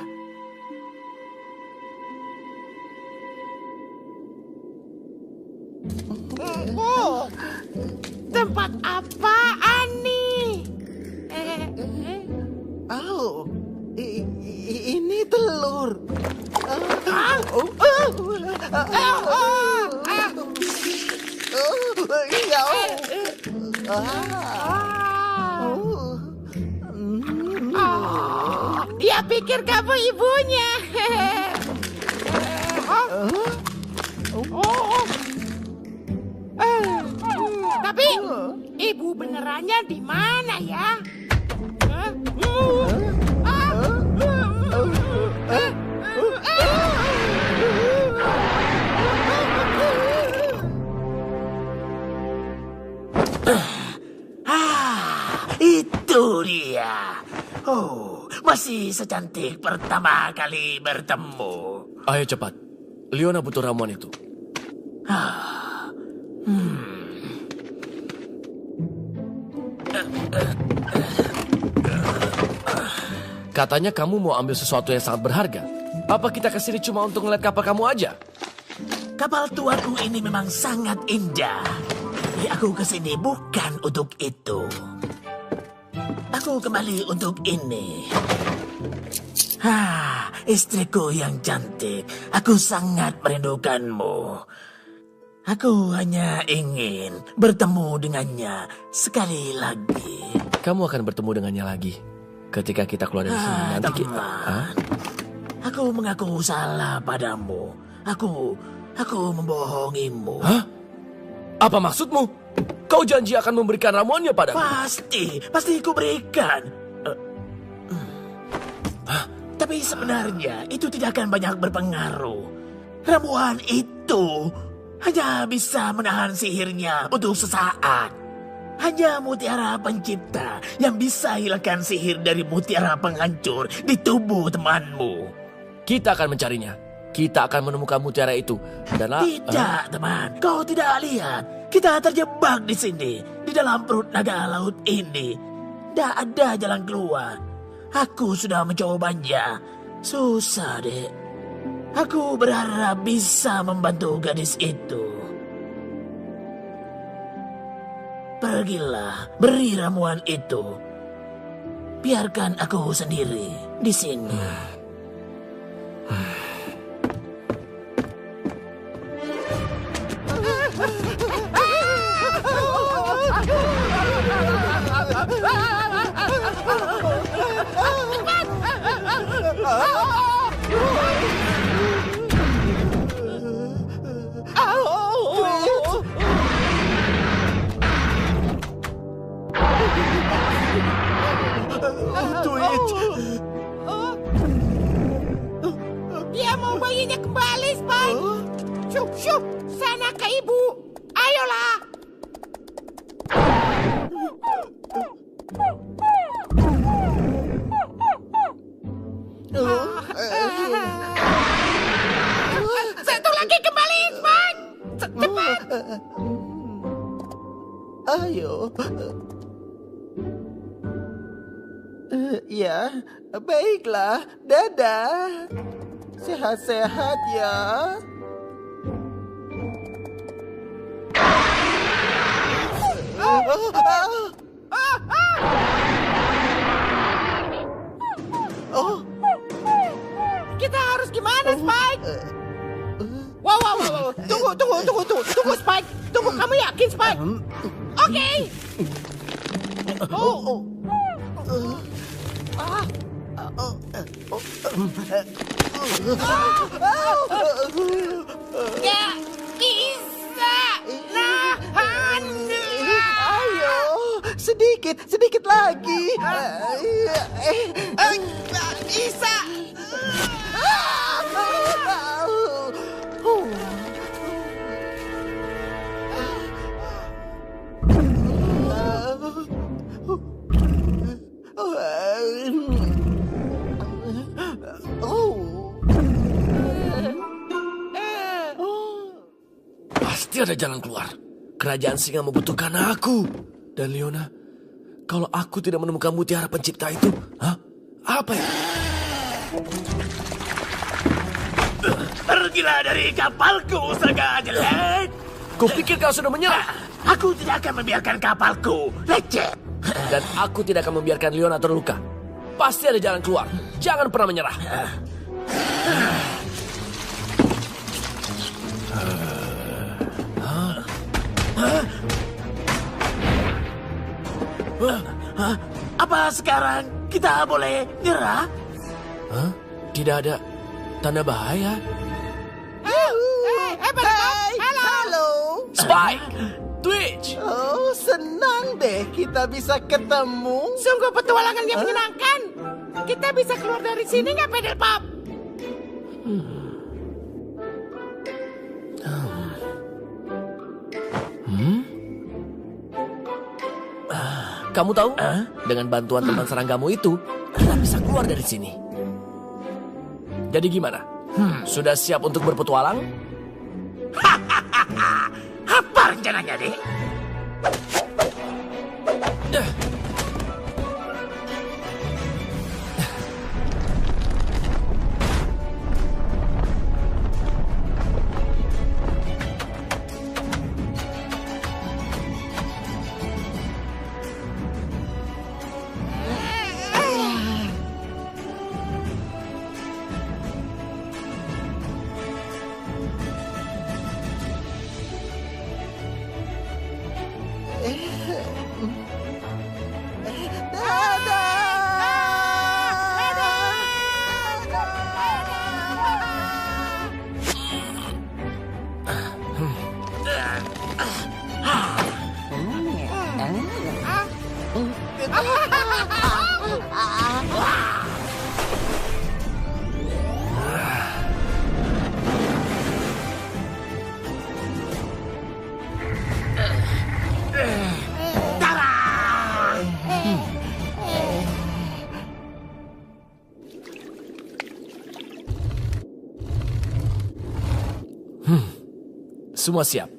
Oh, tempat apaan nih? Oh, ini telur. Dia pikir kamu ibunya. Tapi ibu benerannya di mana ya? Itu dia. Oh, masih secantik pertama kali bertemu. Ayo cepat. Leona butuh ramuan itu. Katanya kamu mau ambil sesuatu yang sangat berharga. Apa kita kesini cuma untuk ngeliat kapal kamu aja? Kapal tuaku ini memang sangat indah. Tapi aku kesini bukan untuk itu. Aku kembali untuk ini. Istriku yang cantik. Aku sangat merindukanmu. Aku hanya ingin bertemu dengannya sekali lagi. Kamu akan bertemu dengannya lagi. Ketika kita keluar dari sini nanti kita... Aku mengaku salah padamu. Aku membohongimu. Hah? Apa maksudmu? Kau janji akan memberikan ramuannya padaku? Pasti ku berikan. Tapi sebenarnya itu tidak akan banyak berpengaruh. Ramuan itu hanya bisa menahan sihirnya untuk sesaat. Hanya mutiara pencipta yang bisa hilangkan sihir dari mutiara penghancur di tubuh temanmu. Kita akan mencarinya. Kita akan menemukan mutiara itu. Dan Tidak, teman. Kau tidak lihat. Kita terjebak di sini. Di dalam perut naga laut ini. Tidak ada jalan keluar. Aku sudah mencobanya. Susah, Dek. Aku berharap bisa membantu gadis itu. Pergilah, beri ramuan itu. Biarkan aku sendiri di sini. Dia mau bayinya kembali, Spike. Syup, syup, sana ke ibu. Ayolah. Satu lagi kembali, Spike. Cepat. Ayo. Ya, baiklah. Dadah. Sehat-sehat ya. Kita harus gimana, Spike? Wow. Tunggu, Spike. Tunggu, kamu yakin, Spike? Oke. Gak bisa nahan. Ayo, sedikit lagi. Gak bisa. pasti ada jalan keluar. Kerajaan singa membutuhkan aku. Dan Leona, kalau aku tidak menemukan mutiara pencipta itu, apa ya? Pergilah dari kapalku, serigala jelek. Kupikir kau sudah menyerah. Aku tidak akan membiarkan kapalku lecet. Dan aku tidak akan membiarkan Leona terluka. Pasti ada jalan keluar. Jangan pernah menyerah. Apa sekarang kita boleh nyerah? Tidak ada tanda bahaya. Halo. Spike! Twitch! Oh, senang deh kita bisa ketemu. Sungguh petualangan yang menyenangkan. Kita bisa keluar dari sini nggak, Pedal Pop? Kamu tahu? Dengan bantuan teman seranggamu itu, kita bisa keluar dari sini. Jadi gimana? Sudah siap untuk berpetualang? Apa rencananya, Dek? Semua siap.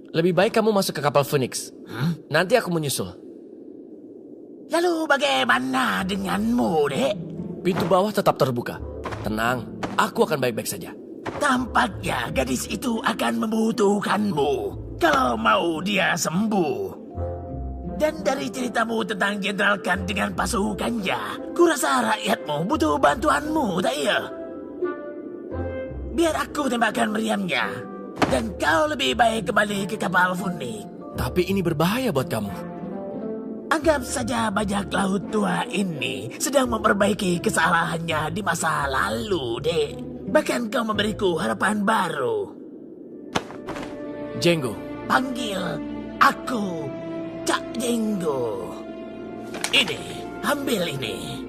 Lebih baik kamu masuk ke kapal Phoenix. Nanti aku menyusul. Lalu bagaimana denganmu, Dek? Pintu bawah tetap terbuka. Tenang, aku akan baik-baik saja. Tampaknya gadis itu akan membutuhkanmu kalau mau dia sembuh. Dan dari ceritamu tentang Jenderal Khan dengan pasukannya, kurasa rakyatmu butuh bantuanmu, tak iya? Biar aku tempatkan meriamnya. Dan kau lebih baik kembali ke kapal Phoenix. Tapi ini berbahaya buat kamu. Anggap saja bajak laut tua ini sedang memperbaiki kesalahannya di masa lalu, Dek. Bahkan kau memberiku harapan baru. Jenggo. Panggil aku Cak Jenggo. Ini, ambil ini.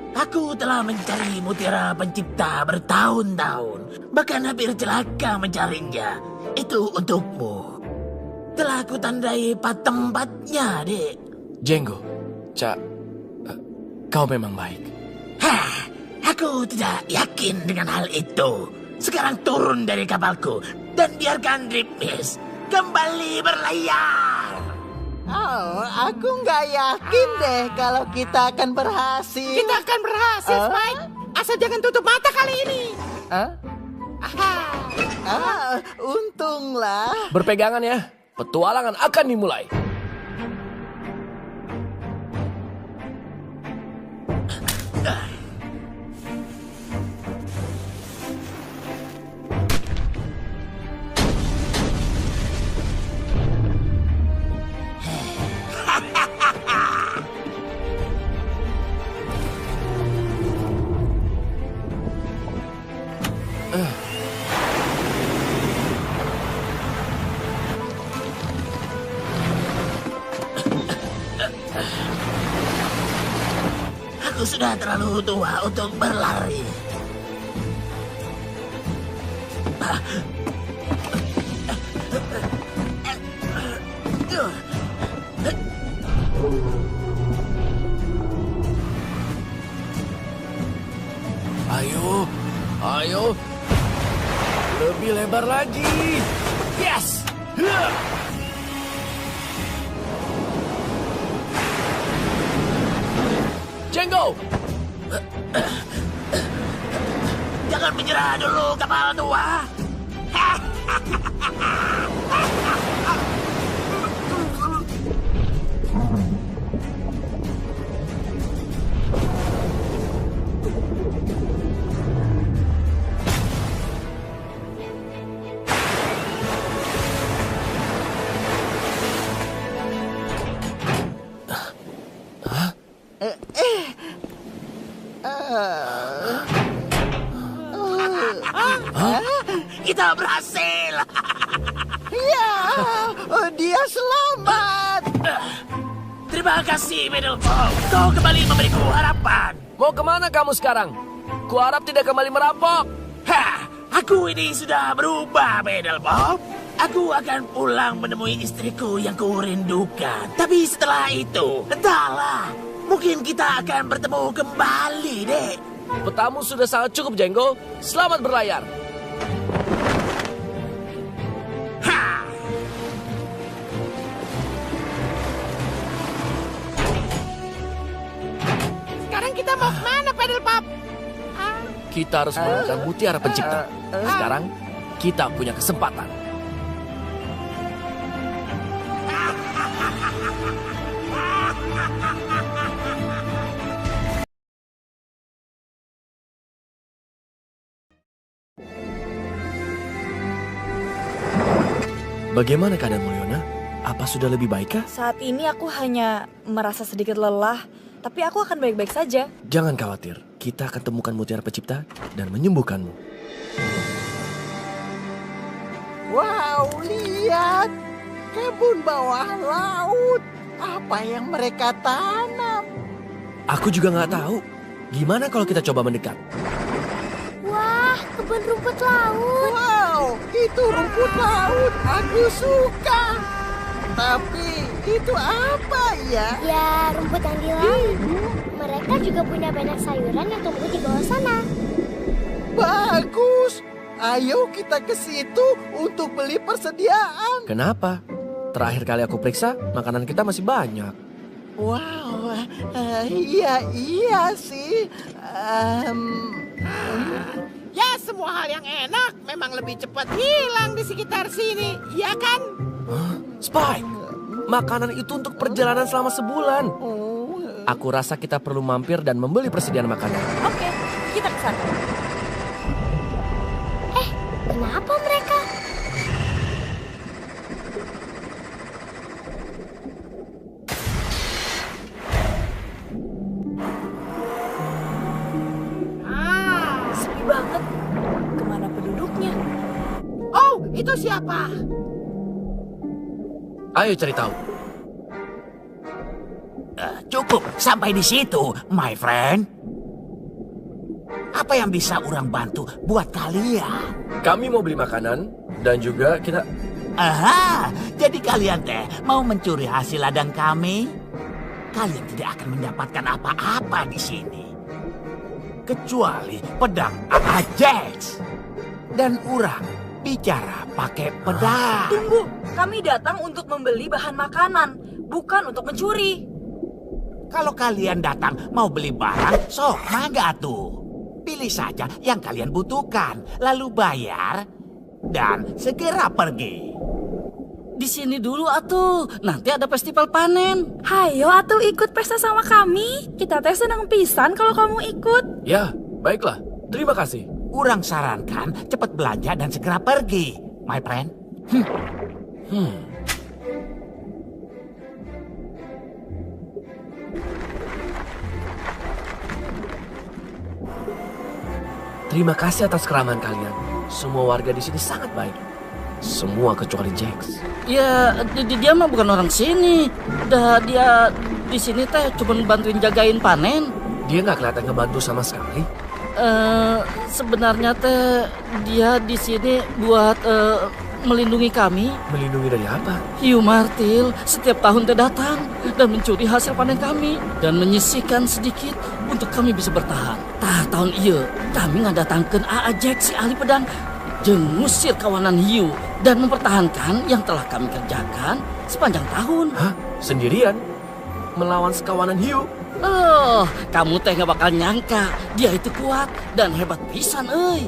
Aku telah mencari mutiara pencipta bertahun-tahun. Bahkan hampir celaka mencarinya. Itu untukmu. Telah kutandai tempatnya, Dek. Jenggo, Cak, kau memang baik. Hah, aku tidak yakin dengan hal itu. Sekarang turun dari kapalku dan biarkan Dripmis kembali berlayar. Oh, aku nggak yakin deh kalau kita akan berhasil. Kita akan berhasil, Spike. Asal jangan tutup mata kali ini. Untunglah. Berpegangan ya, petualangan akan dimulai. Aku sudah terlalu tua untuk berlari. Ayo, ayo. Lebih lebar lagi. Yes! Jenggo! Jangan menyerah dulu, kapal tua. Kita berhasil. Ya, dia selamat. Terima kasih, Middlepop. Kau kembali memberiku harapan. Mau kemana kamu sekarang? Kuharap tidak kembali merampok. Hah, aku ini sudah berubah, Middlepop. Aku akan pulang menemui istriku yang kurindukan. Tapi setelah itu, entahlah. Mungkin kita akan bertemu kembali, Dek. Petamu sudah sangat cukup, Jenggo. Selamat berlayar. Sekarang kita mau kemana, Paddlepop? Kita harus menemukan mutiara pencipta. Sekarang, kita punya kesempatan. Bagaimana keadaanmu, Leona? Apa sudah lebih baikkah? Saat ini aku hanya merasa sedikit lelah, tapi aku akan baik-baik saja. Jangan khawatir, kita akan temukan mutiara pencipta dan menyembuhkanmu. Wow, lihat. Kebun bawah laut. Apa yang mereka tanam? Aku juga nggak tahu. Gimana kalau kita coba mendekat? Wah, kebun rumput laut. Wow, itu rumput laut. Aku suka. Tapi itu apa ya? Ya, rumput yang di laut. Mereka juga punya banyak sayuran yang tumbuh di bawah sana. Bagus. Ayo kita ke situ untuk beli persediaan. Kenapa? Terakhir kali aku periksa, makanan kita masih banyak. Wow, iya sih. Ya, semua hal yang enak memang lebih cepat hilang di sekitar sini, iya kan? Spike, makanan itu untuk perjalanan selama sebulan. Aku rasa kita perlu mampir dan membeli persediaan makanan. Oke, kita ke sana. Kenapa mereka? Sepi banget. Kemana penduduknya? Oh, itu siapa? Ayo cari tahu. Cukup sampai di situ, my friend. Apa yang bisa orang bantu buat kalian? Kami mau beli makanan dan juga kita... Aha, jadi kalian mau mencuri hasil ladang kami? Kalian tidak akan mendapatkan apa-apa di sini. Kecuali pedang Ajax. Dan orang bicara pakai pedang. Tunggu, kami datang untuk membeli bahan makanan, bukan untuk mencuri. Kalau kalian datang mau beli barang, sok mangga tuh. Pilih saja yang kalian butuhkan, lalu bayar, dan segera pergi. Di sini dulu atuh, nanti ada festival panen. Hayo atuh ikut pesta sama kami. Kita teh senang pisan kalau kamu ikut. Ya, baiklah. Terima kasih. Urang sarankan cepat belanja dan segera pergi, my friend. Terima kasih atas keramah kalian. Semua warga di sini sangat baik. Semua kecuali Jax. Ya, dia mah bukan orang sini. Dia di sini teh cuma bantuin jagain panen. Dia nggak kelihatan ngebantu sama sekali. Sebenarnya teh dia di sini buat melindungi kami. Melindungi dari apa? Hiu martil setiap tahun teh datang dan mencuri hasil panen kami dan menyisihkan sedikit untuk kami bisa bertahan. Tahun iya kami ngadatangkeun Ajax si ahli pedang jeung ngusir kawanan hiu dan mempertahankan yang telah kami kerjakan sepanjang tahun. Hah? Sendirian? Melawan sekawanan hiu? Oh, kamu teh gak bakal nyangka dia itu kuat dan hebat pisan, euy.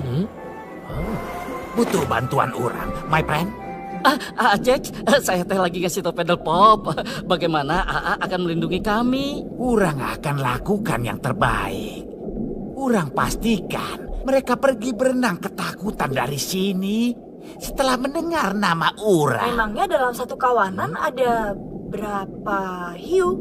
Butuh bantuan orang, my friend? Jack, saya teh lagi ngasih tau pedal pop. Bagaimana AA akan melindungi kami? Orang akan lakukan yang terbaik. Orang pastikan mereka pergi berenang ketakutan dari sini setelah mendengar nama orang. Emangnya dalam satu kawanan ada berapa hiu?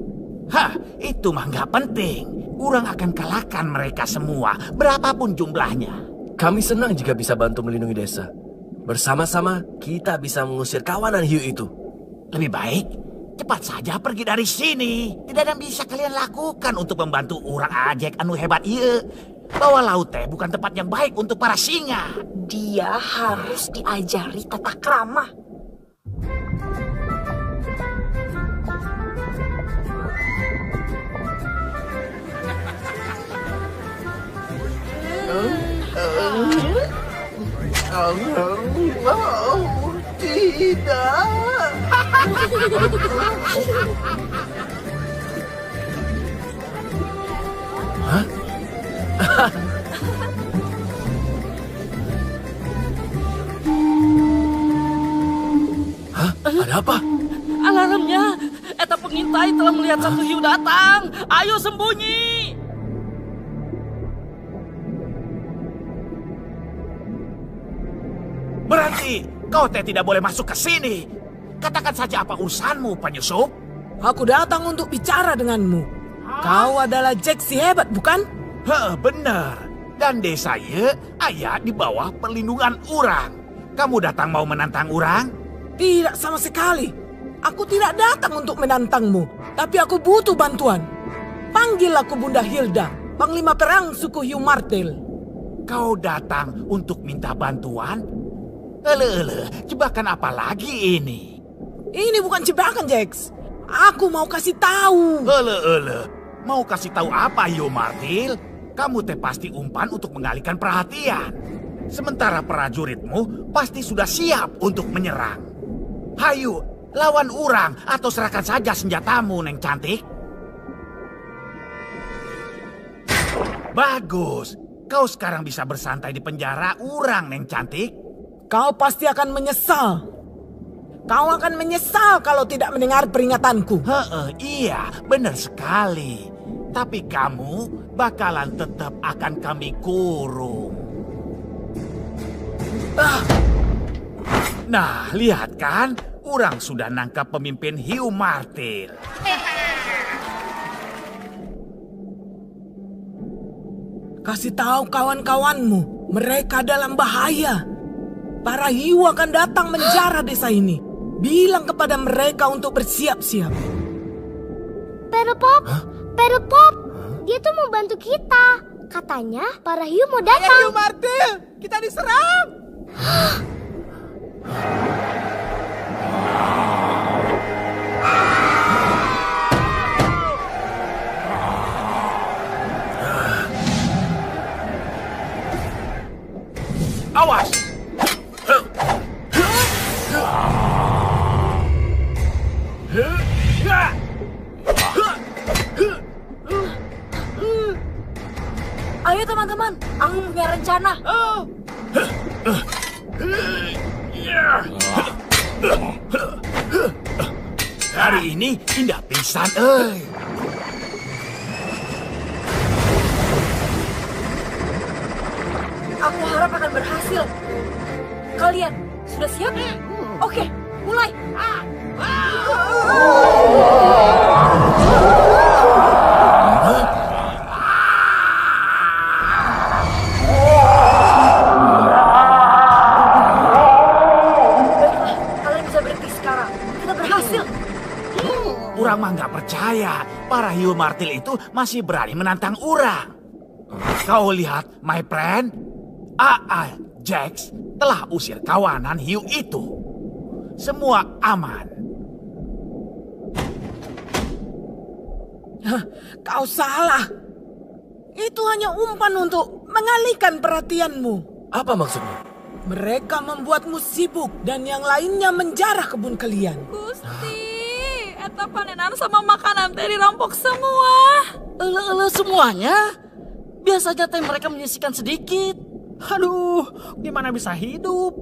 Hah, itu mah nggak penting. Orang akan kalahkan mereka semua, berapapun jumlahnya. Kami senang jika bisa bantu melindungi desa. Bersama-sama kita bisa mengusir kawanan hiu itu. Lebih baik cepat saja pergi dari sini. Tidak ada yang bisa kalian lakukan untuk membantu orang Ajax anu hebat ieu. Bawah laut teh bukan tempat yang baik untuk para singa. Dia harus diajari tata krama. Tidak. Hah? Hah? Ada apa? Alarmnya, eta pengintai telah melihat satu hiu datang. Ayo sembunyi. Berhenti! Kau teh tidak boleh masuk ke sini. Katakan saja apa urusanmu, penyusup? Aku datang untuk bicara denganmu. Kau adalah Jax si hebat, bukan? Benar. Dan desa ye ayah di bawah perlindungan orang. Kamu datang mau menantang orang? Tidak sama sekali. Aku tidak datang untuk menantangmu, tapi aku butuh bantuan. Panggil aku Bunda Hilda, Panglima Perang suku Hiu Martel. Kau datang untuk minta bantuan? Jebakan apa lagi ini? Ini bukan jebakan, Jax. Aku mau kasih tahu. Mau kasih tahu apa, Hiu Martil? Kamu teh pasti umpan untuk mengalihkan perhatian. Sementara prajuritmu pasti sudah siap untuk menyerang. Hayu, lawan urang atau serahkan saja senjatamu, Neng Cantik. Bagus, kau sekarang bisa bersantai di penjara urang, Neng Cantik. Kau pasti akan menyesal. Kau akan menyesal kalau tidak mendengar peringatanku. Iya, benar sekali. Tapi kamu bakalan tetap akan kami kurung. Nah, lihat kan? Urang sudah nangkap pemimpin hiu martir. Kasih tahu kawan-kawanmu, mereka dalam bahaya. Para hiu akan datang menjara desa ini. Bilang kepada mereka untuk bersiap-siap. Perupop, Perupop, dia tuh mau bantu kita. Katanya para hiu mau datang. Hiu martir, kita diserang. Awas! Ayo teman-teman, aku punya rencana. Hari ini indah pisan, Aku harap akan berhasil. Kalian sudah siap? Oke, mulai. Baiklah, kalian bisa berhenti sekarang. Kita berhasil. Urang mah nggak percaya. Para hiu martil itu masih berani menantang urang. Kau lihat, my friend, Jax telah usir kawanan hiu itu. Semua aman. Kau salah. Itu hanya umpan untuk mengalihkan perhatianmu. Apa maksudnya? Mereka membuatmu sibuk dan yang lainnya menjarah kebun kalian. Gusti, eta panenan sama makanan teh dirampok semua. Semuanya? Biasanya teh mereka menyisihkan sedikit. Aduh, gimana bisa hidup?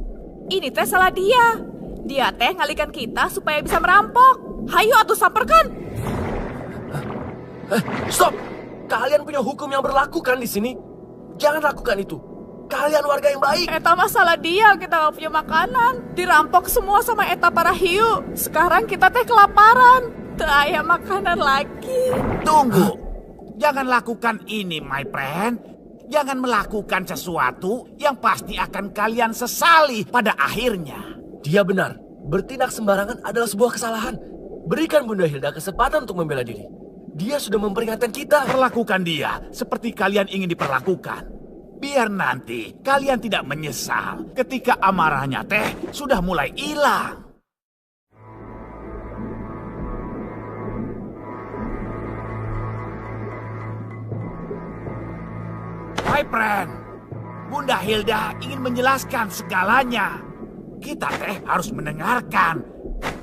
Ini teh salah dia. Dia teh ngalihkan kita supaya bisa merampok. Hayu atuh samperkan. Stop! Kalian punya hukum yang berlaku kan di sini? Jangan lakukan itu. Kalian warga yang baik. Eta masalah dia, kita gak punya makanan. Dirampok semua sama eta para hiu. Sekarang kita teh kelaparan. Teu aya makanan lagi. Tunggu. Jangan lakukan ini, my friend. Jangan melakukan sesuatu yang pasti akan kalian sesali pada akhirnya. Dia benar. Bertindak sembarangan adalah sebuah kesalahan. Berikan Bunda Hilda kesempatan untuk membela diri. Dia sudah memperingatkan kita. Perlakukan dia seperti kalian ingin diperlakukan. Biar nanti kalian tidak menyesal ketika amarahnya teh sudah mulai hilang. My friend, Bunda Hilda ingin menjelaskan segalanya. Kita teh harus mendengarkan.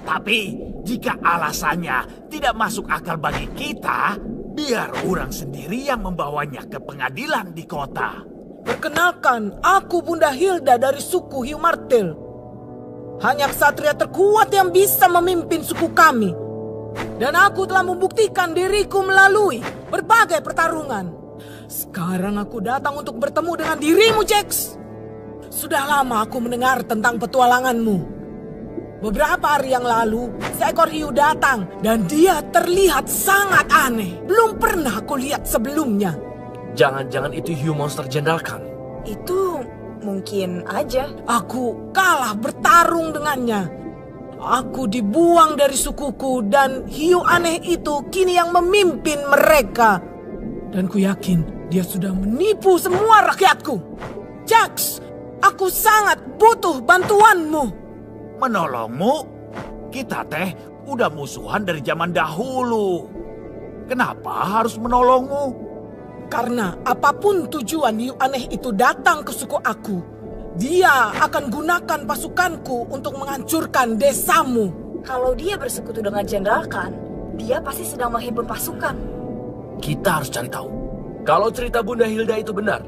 Tapi jika alasannya tidak masuk akal bagi kita, biar orang sendiri yang membawanya ke pengadilan di kota. Perkenalkan, aku Bunda Hilda dari suku Hiu Martil. Hanya ksatria terkuat yang bisa memimpin suku kami. Dan aku telah membuktikan diriku melalui berbagai pertarungan. Sekarang aku datang untuk bertemu dengan dirimu, Jax. Sudah lama aku mendengar tentang petualanganmu. Beberapa hari yang lalu, seekor hiu datang dan dia terlihat sangat aneh. Belum pernah aku lihat sebelumnya. Jangan-jangan itu hiu monster Jenderal Khan. Itu mungkin aja. Aku kalah bertarung dengannya. Aku dibuang dari sukuku dan hiu aneh itu kini yang memimpin mereka. Dan ku yakin dia sudah menipu semua rakyatku. Jax, aku sangat butuh bantuanmu. Menolongmu? Kita teh udah musuhan dari zaman dahulu. Kenapa harus menolongmu? Karena apapun tujuan hiu aneh itu datang ke suku aku, Dia akan gunakan pasukanku untuk menghancurkan desamu. Kalau dia bersekutu dengan Jenderal Khan, dia pasti sedang menghimpun pasukan. Kita harus cari tahu. Kalau cerita Bunda Hilda itu benar,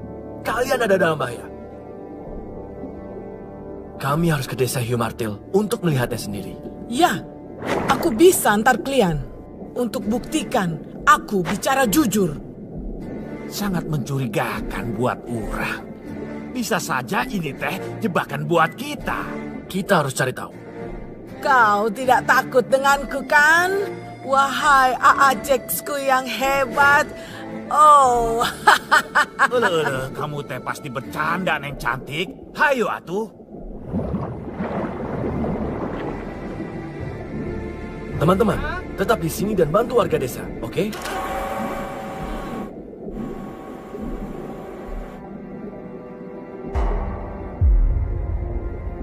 kalian ada dalam bahaya. Kami harus ke desa Humartil untuk melihatnya sendiri. Ya, aku bisa antar kalian untuk buktikan aku bicara jujur. Sangat mencurigakan buat Urang. Bisa saja ini teh jebakan buat kita. Kita harus cari tahu. Kau tidak takut denganku kan? Wahai A.A. Jacksku yang hebat. Oh, Kamu teh pasti bercanda, Neng cantik. Hayo atuh. Teman-teman, tetap di sini dan bantu warga desa, oke?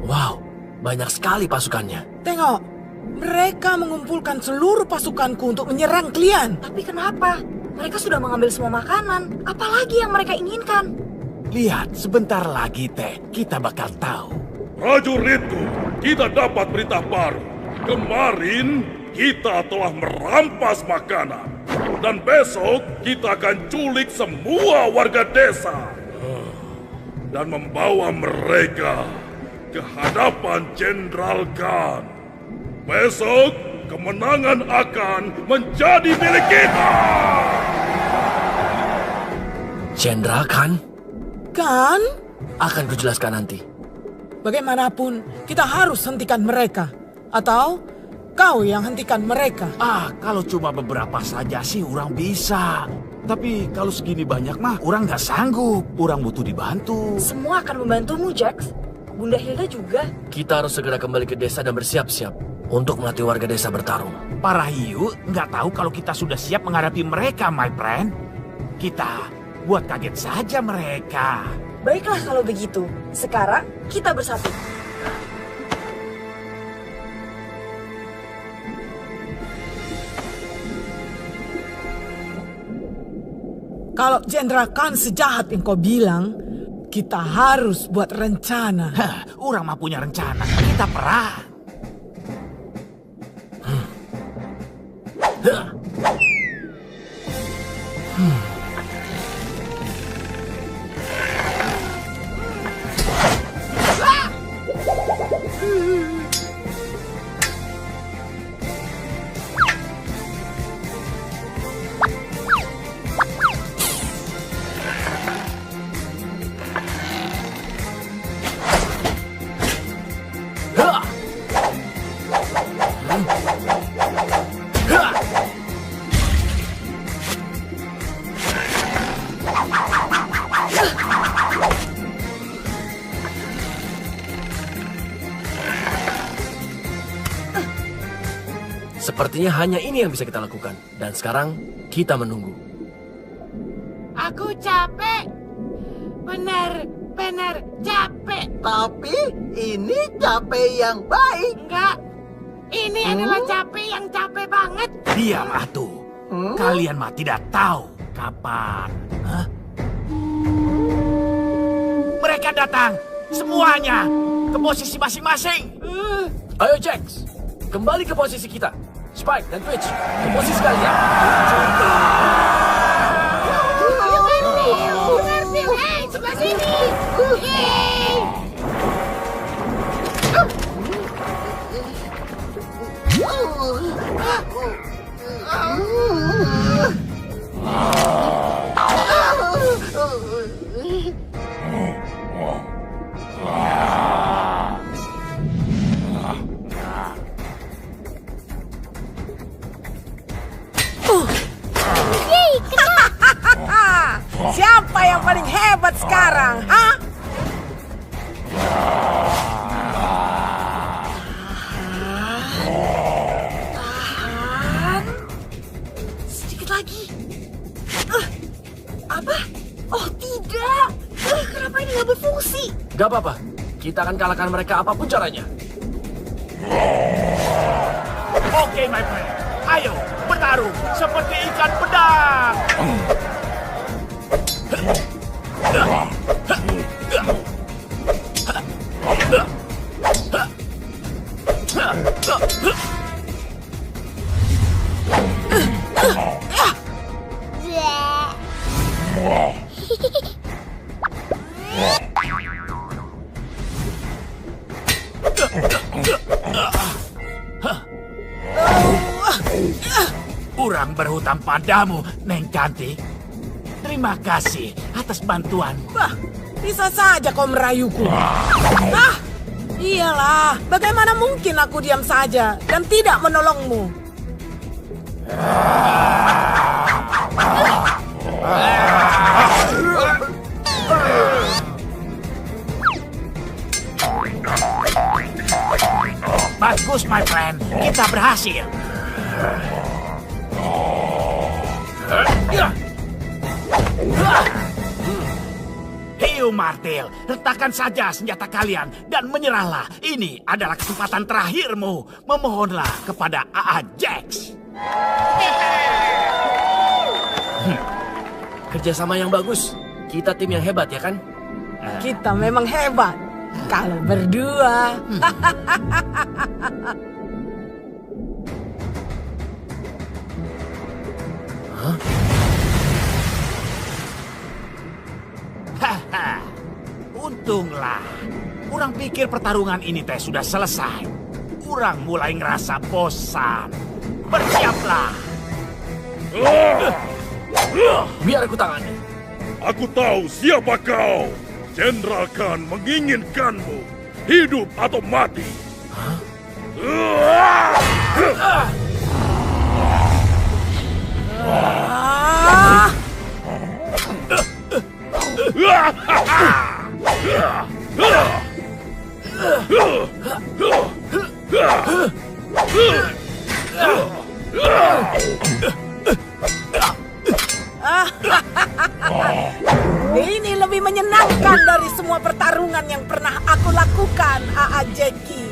Wow, banyak sekali pasukannya. tengok. Mereka mengumpulkan seluruh pasukanku untuk menyerang kalian. Tapi kenapa? Mereka sudah mengambil semua makanan. Apalagi yang mereka inginkan? Lihat, sebentar lagi teh kita bakal tahu. Prajuritku, kita dapat berita baru. Kemarin kita telah merampas makanan. Dan besok kita akan culik semua warga desa. Dan membawa mereka ke hadapan Jenderal Khan. Besok kemenangan akan menjadi milik kita. Jenderal Khan? Kan? Akan kujelaskan nanti. Bagaimanapun, kita harus hentikan mereka. Atau kau yang hentikan mereka. Kalau cuma beberapa saja sih Urang bisa. Tapi kalau segini banyak mah Urang nggak sanggup. Urang butuh dibantu. Semua akan membantumu, Jax. Bunda Hilda juga. Kita harus segera kembali ke desa dan bersiap-siap untuk melatih warga desa bertarung. Para hiu nggak tahu kalau kita sudah siap menghadapi mereka, my friend. Kita buat kaget saja mereka. Baiklah kalau begitu. Sekarang kita bersatu. Kalau Jenderal Khan sejahat yang kau bilang, kita harus buat rencana. Urang mah punya rencana. Kita perang. Sepertinya hanya ini yang bisa kita lakukan. Dan sekarang, kita menunggu. Aku capek. Benar capek. Tapi ini capek yang baik. Enggak. Ini adalah capek yang capek banget. Diam atuh. Kalian mah tidak tahu kapan. Mereka datang. Semuanya. Ke posisi masing-masing. Ayo Jax, kembali ke posisi kita. Spike dan Twitch, ke posisi kalian. Sebelah sini. Yeay. Siapa yang paling hebat sekarang, ha? Tahan. Sedikit lagi. Apa? Oh tidak. Kenapa ini nggak berfungsi? Gak apa-apa, kita akan kalahkan mereka apapun caranya. Oke, my friend. Ayo, bertarung seperti ikan pedang. Urang berhutang padamu, Neng Cantik. Terima kasih atas bantuan. Bah, bisa saja kau merayuku. Iyalah, bagaimana mungkin aku diam saja dan tidak menolongmu? Bagus, my friend. Kita berhasil. Hiu Martil, letakkan saja senjata kalian dan menyerahlah. Ini adalah kesempatan terakhirmu. Memohonlah kepada A.A. Jax. Kerjasama yang bagus. Kita tim yang hebat ya kan? Kita memang hebat. Kalau berdua. Haha, untunglah. Urang pikir pertarungan ini teh sudah selesai. Urang mulai ngerasa bosan. Bersiaplah. Biar aku tangani. Aku tahu siapa kau. Jenderal Khan menginginkanmu. Hidup atau mati. Ini lebih menyenangkan dari semua pertarungan yang pernah aku lakukan, A.A. Jackie.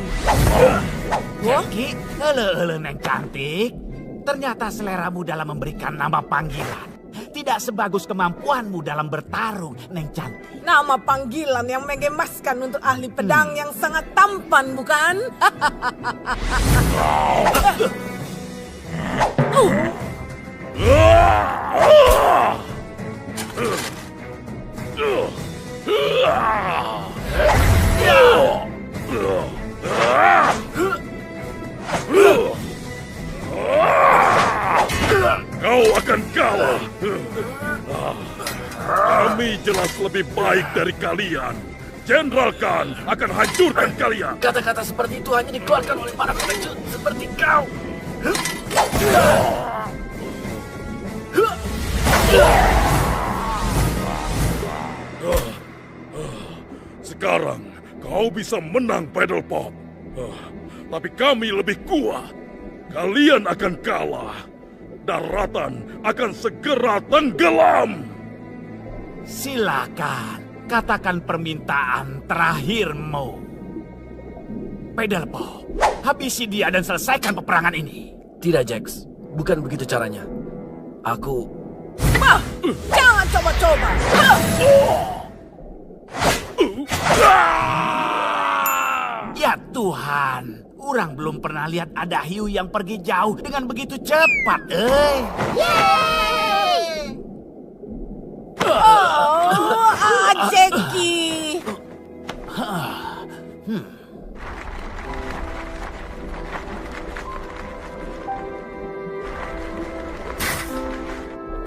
Jackie, ele Neng Cantik. Ternyata seleramu dalam memberikan nama panggilan tidak sebagus kemampuanmu dalam bertarung, Neng Cantik. Nama panggilan yang menggemaskan untuk ahli pedang yang sangat tampan, bukan? Kau akan kalah. Kami jelas lebih baik dari kalian. Jenderal Khan akan hancurkan kalian. Kata-kata seperti itu hanya dikeluarkan oleh para pengecut seperti kau. Sekarang kau bisa menang, Paddle Pop. Tapi kami lebih kuat. Kalian akan kalah. Daratan akan segera tenggelam. Silakan, katakan permintaan terakhirmu. Paddle Pop, habisi dia dan selesaikan peperangan ini. Tidak, Jax. Bukan begitu caranya. Aku... Jangan coba-coba. Ya Tuhan, urang belum pernah lihat ada hiu yang pergi jauh dengan begitu cepat, Yeay! Oh, A.A. Jackie.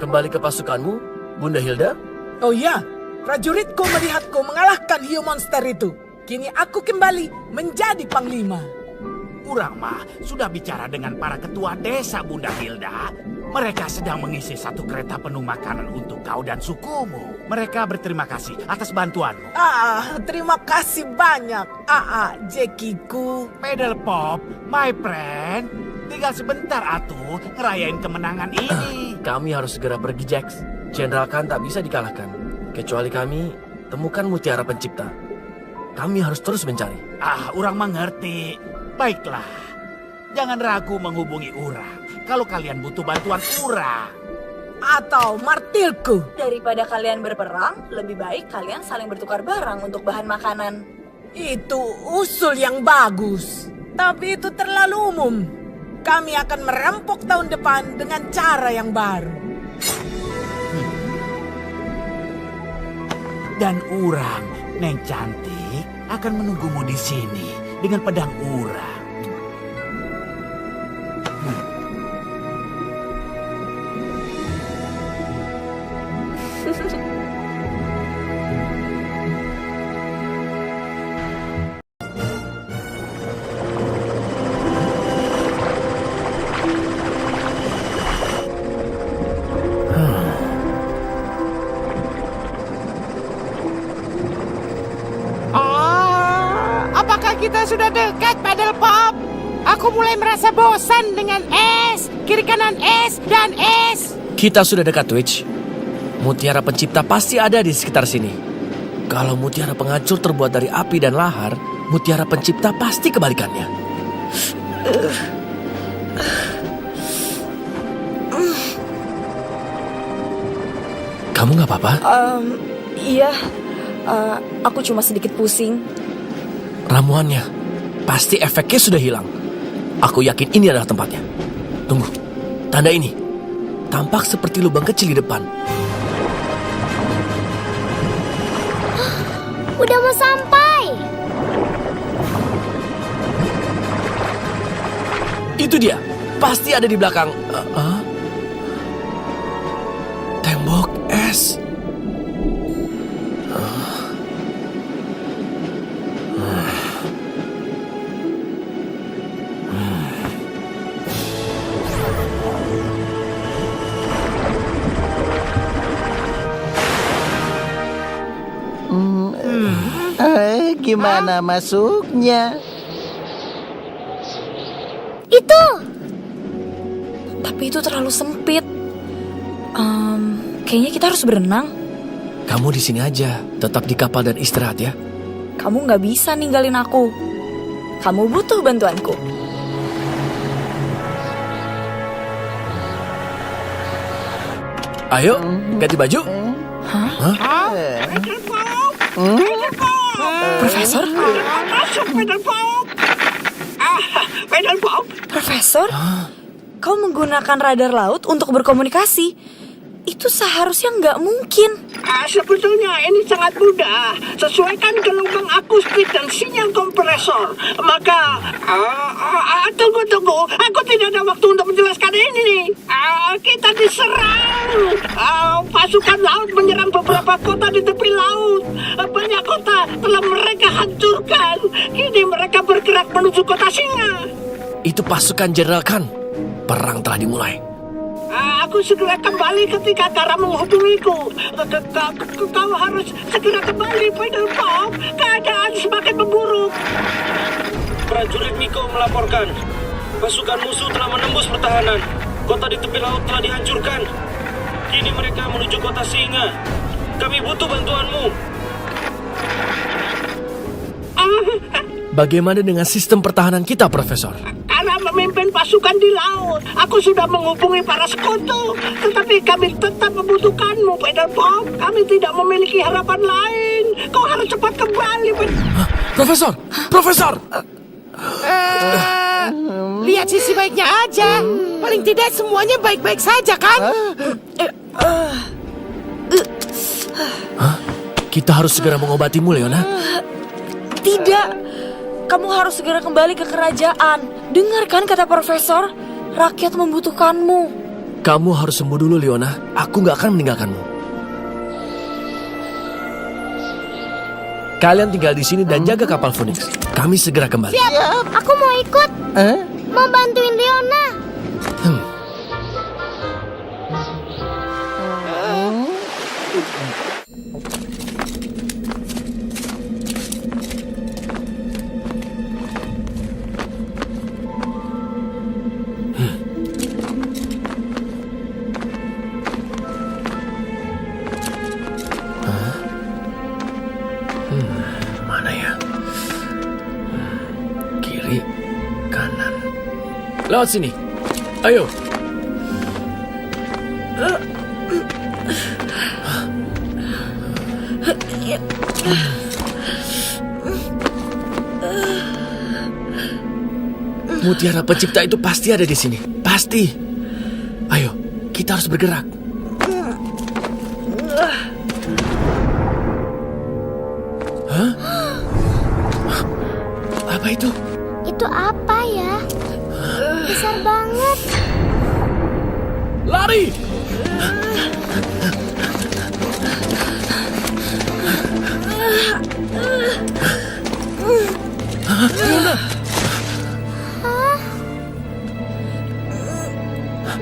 Kembali ke pasukanmu, Bunda Hilda? Oh iya, prajuritku melihatku mengalahkan hiu monster itu. Kini aku kembali menjadi panglima. Urang mah sudah bicara dengan para ketua desa, Bunda Hilda. Mereka sedang mengisi satu kereta penuh makanan untuk kau dan sukumu. Mereka berterima kasih atas bantuanmu. Terima kasih banyak, A.A. Jackie-ku. Paddle Pop, my friend. Tinggal sebentar atuh ngerayain kemenangan ini. Kami harus segera pergi, Jax. Jenderal Khan tak bisa dikalahkan. Kecuali kami temukan mutiara pencipta. Kami harus terus mencari. Urang mengerti. Baiklah. Jangan ragu menghubungi urang kalau kalian butuh bantuan urang. Atau martilku. Daripada kalian berperang, lebih baik kalian saling bertukar barang untuk bahan makanan. Itu usul yang bagus. Tapi itu terlalu umum. Kami akan merampok tahun depan dengan cara yang baru. Dan urang, Neng Cantik, akan menunggumu di sini dengan pedang urang. kita sudah dekat, Paddle Pop. Aku mulai merasa bosan dengan es, kiri kanan es, dan es. Kita sudah dekat, Twitch. Mutiara pencipta pasti ada di sekitar sini. Kalau mutiara penghancur terbuat dari api dan lahar, mutiara pencipta pasti kebalikannya. Kamu nggak apa-apa? Iya, aku cuma sedikit pusing. Ramuannya, pasti efeknya sudah hilang. Aku yakin ini adalah tempatnya. Tunggu, tanda ini. Tampak seperti lubang kecil di depan. Udah mau sampai. Itu dia, pasti ada di belakang. Tembok es. Gimana masuknya? Itu. Tapi itu terlalu sempit. Kayaknya kita harus berenang. Kamu di sini aja, tetap di kapal dan istirahat ya. Kamu nggak bisa ninggalin aku. Kamu butuh bantuanku. Ayo, ganti baju. Hah? Profesor? Paddle Pop? Profesor? Kau menggunakan radar laut untuk berkomunikasi. Itu seharusnya nggak mungkin. Sebetulnya ini sangat mudah. Sesuaikan gelombang akustik dan sinyal kompresor. Maka, tunggu. Aku tidak ada waktu untuk menjelaskan ini. Kita diserang. Pasukan laut menyerang beberapa kota di tepi laut. Banyak kota telah mereka hancurkan. Kini mereka bergerak menuju kota Singa. Itu pasukan Jenderal Khan. Perang telah dimulai. Aku segera kembali ketika Kara menghubungiku. Kau harus segera kembali, Paddle Pop. Keadaan semakin memburuk. Prajurit Miko melaporkan. Pasukan musuh telah menembus pertahanan. Kota di tepi laut telah dihancurkan. Kini mereka menuju kota Singa. Kami butuh bantuanmu. Bagaimana dengan sistem pertahanan kita, Profesor? Karena memimpin pasukan di laut, aku sudah menghubungi para sekutu. Tetapi kami tetap membutuhkanmu, Paddle Pop. Kami tidak memiliki harapan lain. Kau harus cepat kembali, Profesor! Lihat sisi baiknya aja. Paling tidak semuanya baik-baik saja, kan? Kita harus segera mengobatimu, Leona. Tidak. Kamu harus segera kembali ke kerajaan. Dengarkan kata Profesor. Rakyat membutuhkanmu. Kamu harus sembuh dulu, Leona. Aku gak akan meninggalkanmu. Kalian tinggal di sini dan jaga kapal Phoenix. Kami segera kembali. Siap. Aku mau ikut. Mau bantuin Leona. Mana ya? Kiri, kanan. Lewat sini. Ayo. Mutiara pencipta itu pasti ada di sini. Pasti. Ayo, kita harus bergerak. Hah? Apa itu? Itu apa ya? Besar banget. Lari! Leona!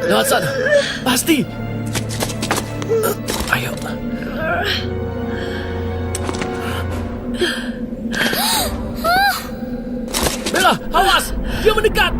Lewat sana. Pasti. Ayo. Bella, awas! Dia mendekat!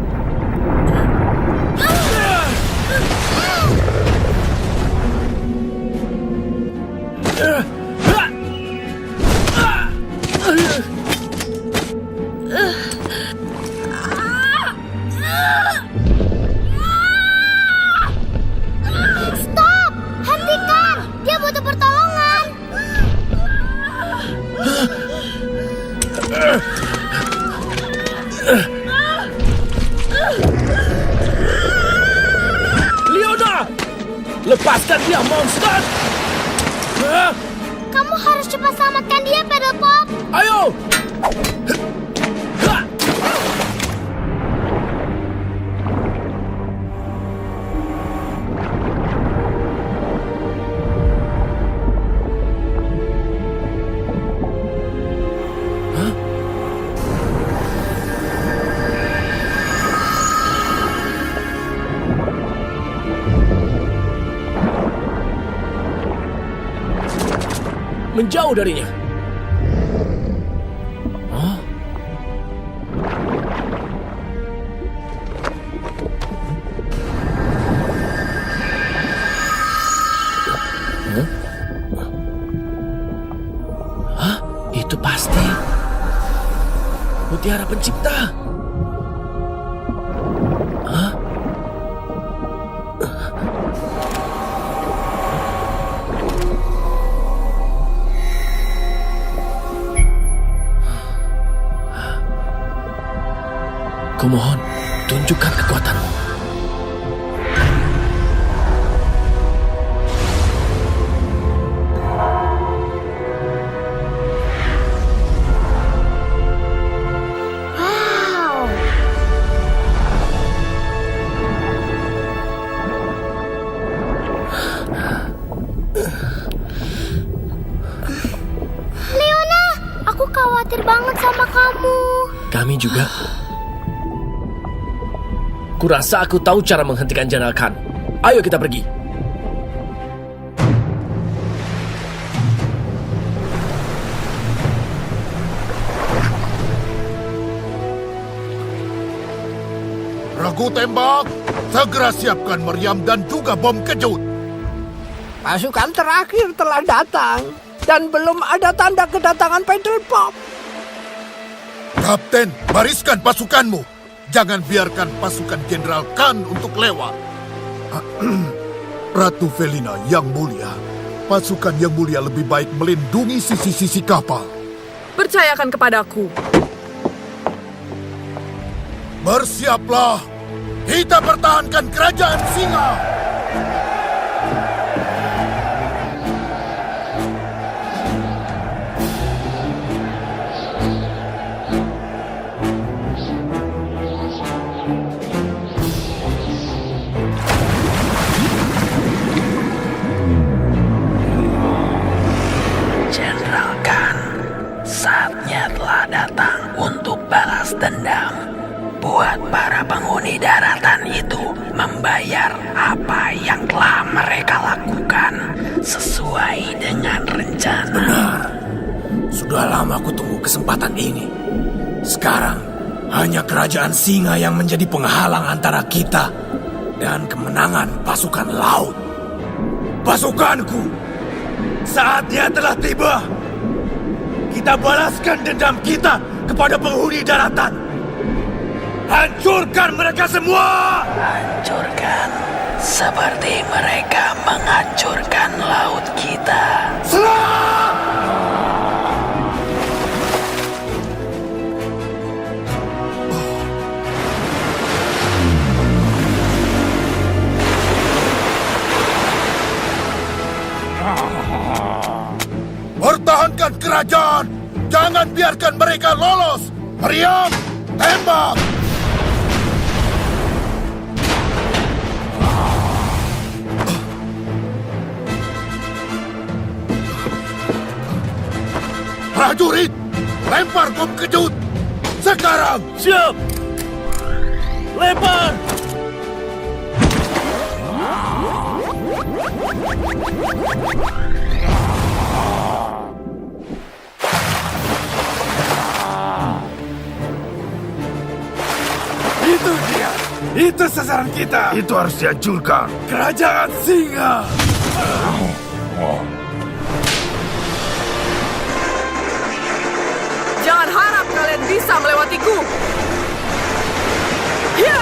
Stop! Hentikan! Dia butuh pertolongan. Leona! Lepaskan dia, monster! Kamu harus cepat selamatkan dia, Pedal Pop. Ayo! Menjauh darinya. Hah? Hah? Itu pasti Mutiara Pencipta. Hah? Kumohon, tunjukkan kekuatanmu. Wow. Leona, aku khawatir banget sama kamu. Kami juga. Kurasa aku tahu cara menghentikan General Khan. Ayo kita pergi. Regu tembak, segera siapkan meriam dan juga bom kejut. Pasukan terakhir telah datang dan belum ada tanda kedatangan Pedal Pop. Kapten, bariskan pasukanmu. Jangan biarkan pasukan Jenderal Khan untuk lewat. Ratu Felina yang mulia, pasukan yang mulia lebih baik melindungi sisi-sisi kapal. Percayakan kepadaku. Bersiaplah, kita pertahankan kerajaan Singa. Saatnya telah datang untuk balas dendam. Buat para penghuni daratan itu membayar apa yang telah mereka lakukan sesuai dengan rencana. Benar. Sudah lama aku tunggu kesempatan ini. Sekarang hanya kerajaan Singa yang menjadi penghalang antara kita dan kemenangan pasukan laut. Pasukanku, saatnya telah tiba. Kita balaskan dendam kita kepada penghuni daratan. Hancurkan mereka semua! Hancurkan seperti mereka menghancurkan laut kita. Serang! Pertahankan kerajaan! Jangan biarkan mereka lolos! Meriam! Tembak! Prajurit! Lempar bom kejut! Sekarang! Siap! Lempar! Itu dia. Itu sasaran kita. Itu harus dihancurkan. Kerajaan singa. Jangan harap kalian bisa melewatiku. Ya!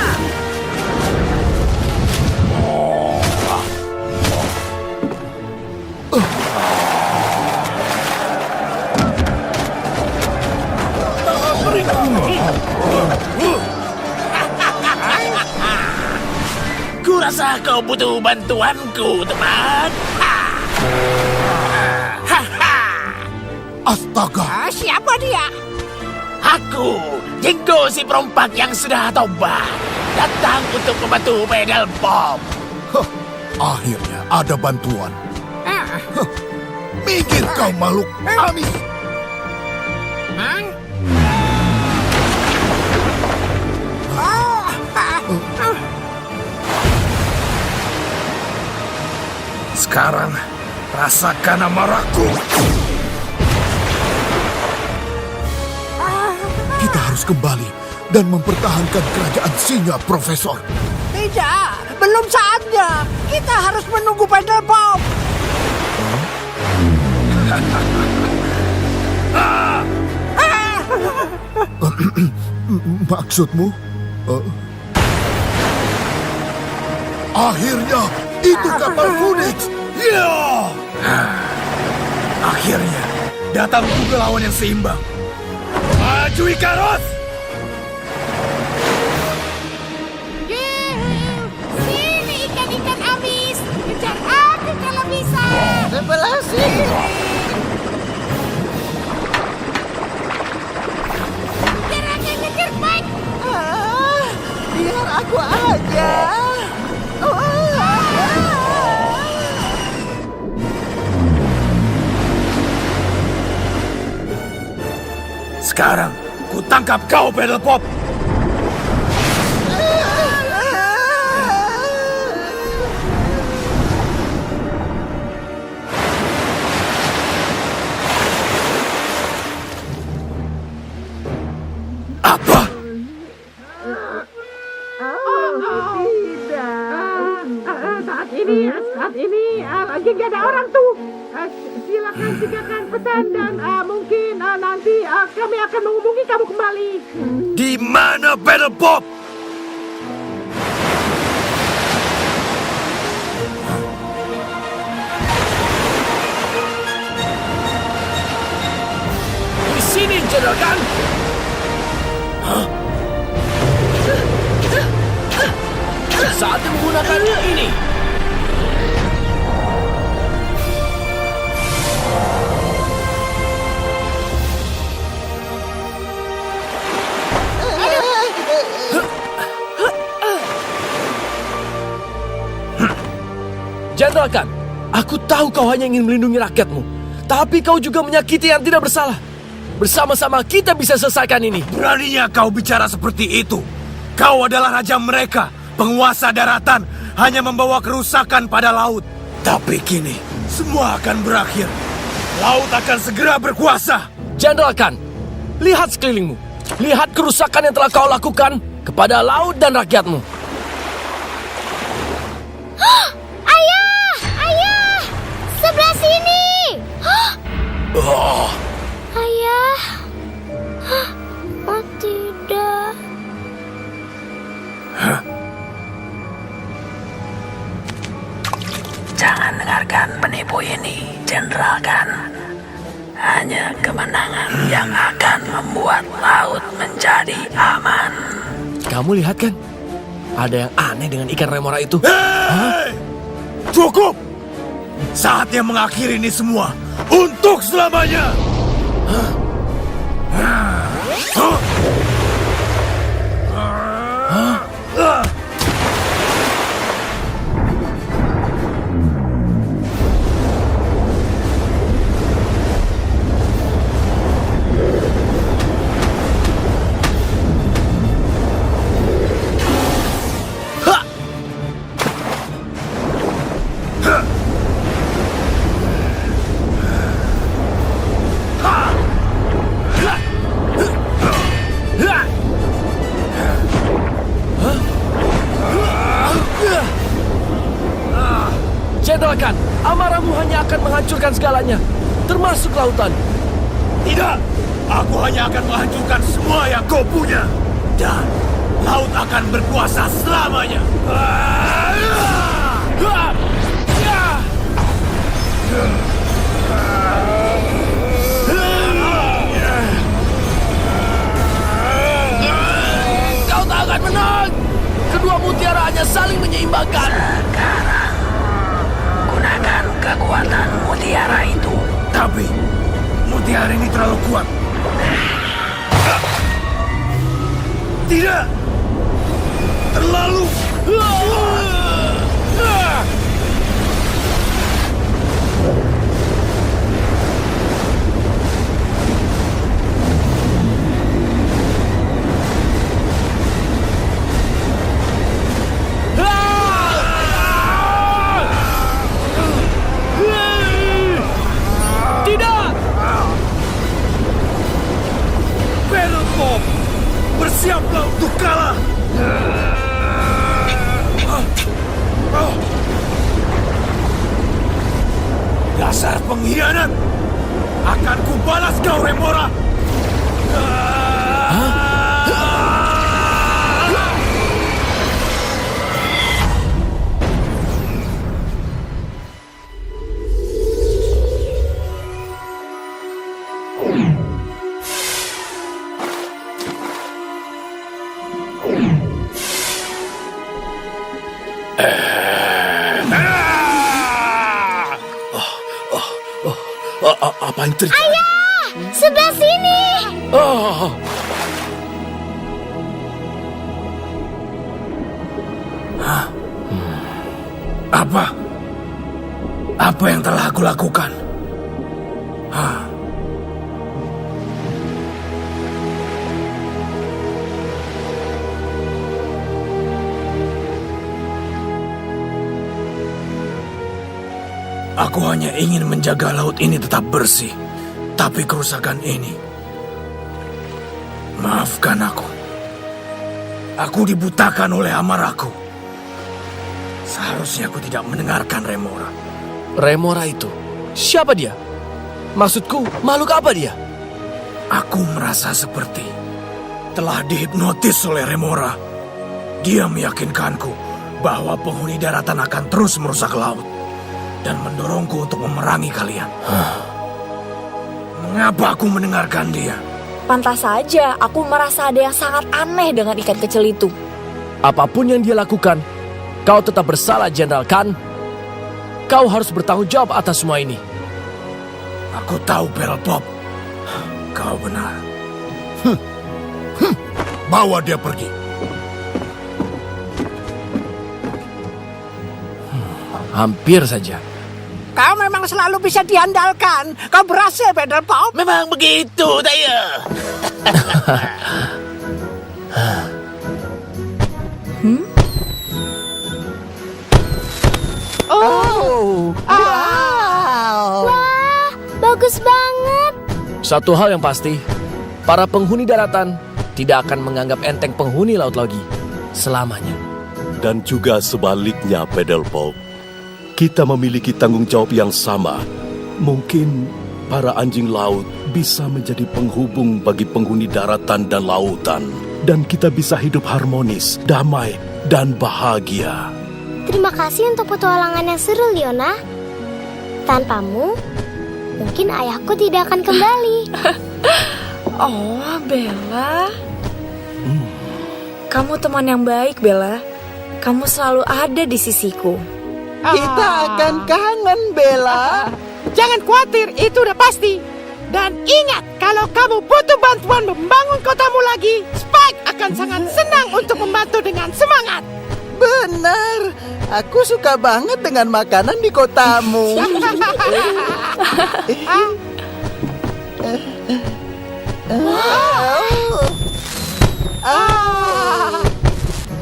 Kurasa kau butuh bantuanku, teman. Astaga. Siapa dia? Aku, Jenggo si perompak yang sudah tobat. Datang untuk membantu pedal pop. Akhirnya ada bantuan. Minggir kau makhluk amis. Sekarang, rasakan amarahku. Kita harus kembali dan mempertahankan kerajaan singa, Profesor. Tidak, belum saatnya. Kita harus menunggu pedal pop. Maksudmu? Akhirnya, itu kapal Phoenix. Ya! Akhirnya, datang juga lawan yang seimbang. Maju Ikaros! Sini ikan-ikan amis. Kejar aku kalau bisa. Sebelah sini. Jangan ngejar Mike. Biar aku aja. Sekarang, ku tangkap kau, Pedal Pop. Apa? Saat ini lagi gak ada orang tuh. Silakan tinggalkan pesan dan mungkin nanti kami akan menghubungi kamu kembali. Di mana Pedal Pop? Di sini, Juragan. Saatnya menggunakan ini. Jenderal Khan, aku tahu kau hanya ingin melindungi rakyatmu. Tapi kau juga menyakiti yang tidak bersalah. Bersama-sama kita bisa selesaikan ini. Beraninya kau bicara seperti itu. Kau adalah raja mereka, penguasa daratan, hanya membawa kerusakan pada laut. Tapi kini, semua akan berakhir. Laut akan segera berkuasa. Jenderal Khan, lihat sekelilingmu. Lihat kerusakan yang telah kau lakukan kepada laut dan rakyatmu. Ayah! Sebelah sini! Ayah? Oh tidak. Jangan dengarkan penipu ini, Jenderal Khan. Hanya kemenangan yang akan membuat laut menjadi aman. Kamu lihat kan? Ada yang aneh dengan ikan remora itu. Hei! Cukup! Saatnya mengakhiri ini semua. Untuk selamanya! akan menghancurkan segalanya, termasuk lautan. Tidak, aku hanya akan menghancurkan semua yang kau punya. Dan laut akan berkuasa selamanya. Kau tak akan menang. Kedua mutiara hanya saling menyeimbangkan. Sekarang, gunakan kekuatan mutiara itu. Tapi, mutiara ini terlalu kuat. Tidak! Terlalu... Tidak! Battle Pop! Bersiaplah untuk kalah! Dasar pengkhianat! Akan kubalas kau, Remora! Apa yang terjadi? Ayah! Sebelah sini! Apa? Apa yang telah aku lakukan? Aku hanya ingin menjaga laut ini tetap bersih. Tapi kerusakan ini... Maafkan aku. Aku dibutakan oleh amarahku. Seharusnya aku tidak mendengarkan Remora. Remora itu? Siapa dia? Maksudku, makhluk apa dia? Aku merasa seperti telah dihipnotis oleh Remora. Dia meyakinkanku bahwa penghuni daratan akan terus merusak laut dan mendorongku untuk memerangi kalian. Mengapa aku mendengarkan dia? Pantas saja, aku merasa ada yang sangat aneh dengan ikan kecil itu. Apapun yang dia lakukan, kau tetap bersalah, Jenderal Khan. Kau harus bertanggung jawab atas semua ini. Aku tahu, Battle Pop. Kau benar. Bawa dia pergi. Hampir saja. Kau memang selalu bisa diandalkan. Kau berhasil, Battle Pop. Memang begitu, Tayo. Oh, wow. Wah, bagus banget. Satu hal yang pasti, para penghuni daratan tidak akan menganggap enteng penghuni laut lagi selamanya. Dan juga sebaliknya, Battle Pop. Kita memiliki tanggung jawab yang sama. Mungkin para anjing laut bisa menjadi penghubung bagi penghuni daratan dan lautan. Dan kita bisa hidup harmonis, damai, dan bahagia. Terima kasih untuk petualangan yang seru, Leona. Tanpamu, mungkin ayahku tidak akan kembali. Oh, Bella. Kamu teman yang baik, Bella. Kamu selalu ada di sisiku. Kita akan kangen, Bella. Jangan khawatir, itu udah pasti. Dan ingat, kalau kamu butuh bantuan membangun kotamu lagi, Spike akan sangat senang untuk membantu dengan semangat. Benar, aku suka banget dengan makanan di kotamu.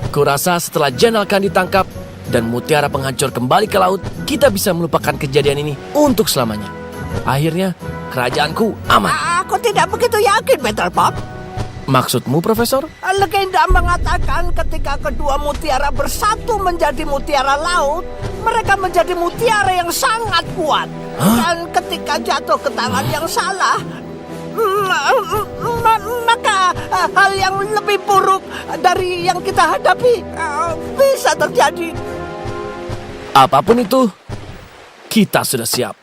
Kurasa setelah Jenderal Khan ditangkap dan mutiara penghancur kembali ke laut, kita bisa melupakan kejadian ini untuk selamanya. Akhirnya, kerajaanku aman. Aku tidak begitu yakin, Battle Pop. Maksudmu, Profesor? Legenda mengatakan ketika kedua mutiara bersatu menjadi mutiara laut, mereka menjadi mutiara yang sangat kuat. Dan ketika jatuh ke tangan yang salah, maka hal yang lebih buruk dari yang kita hadapi bisa terjadi. Apapun itu, kita sudah siap.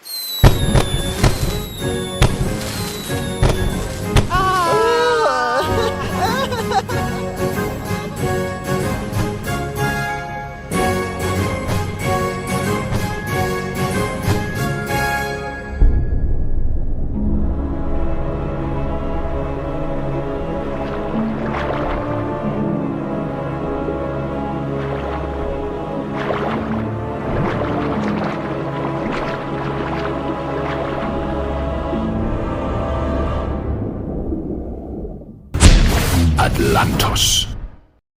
Atlantos.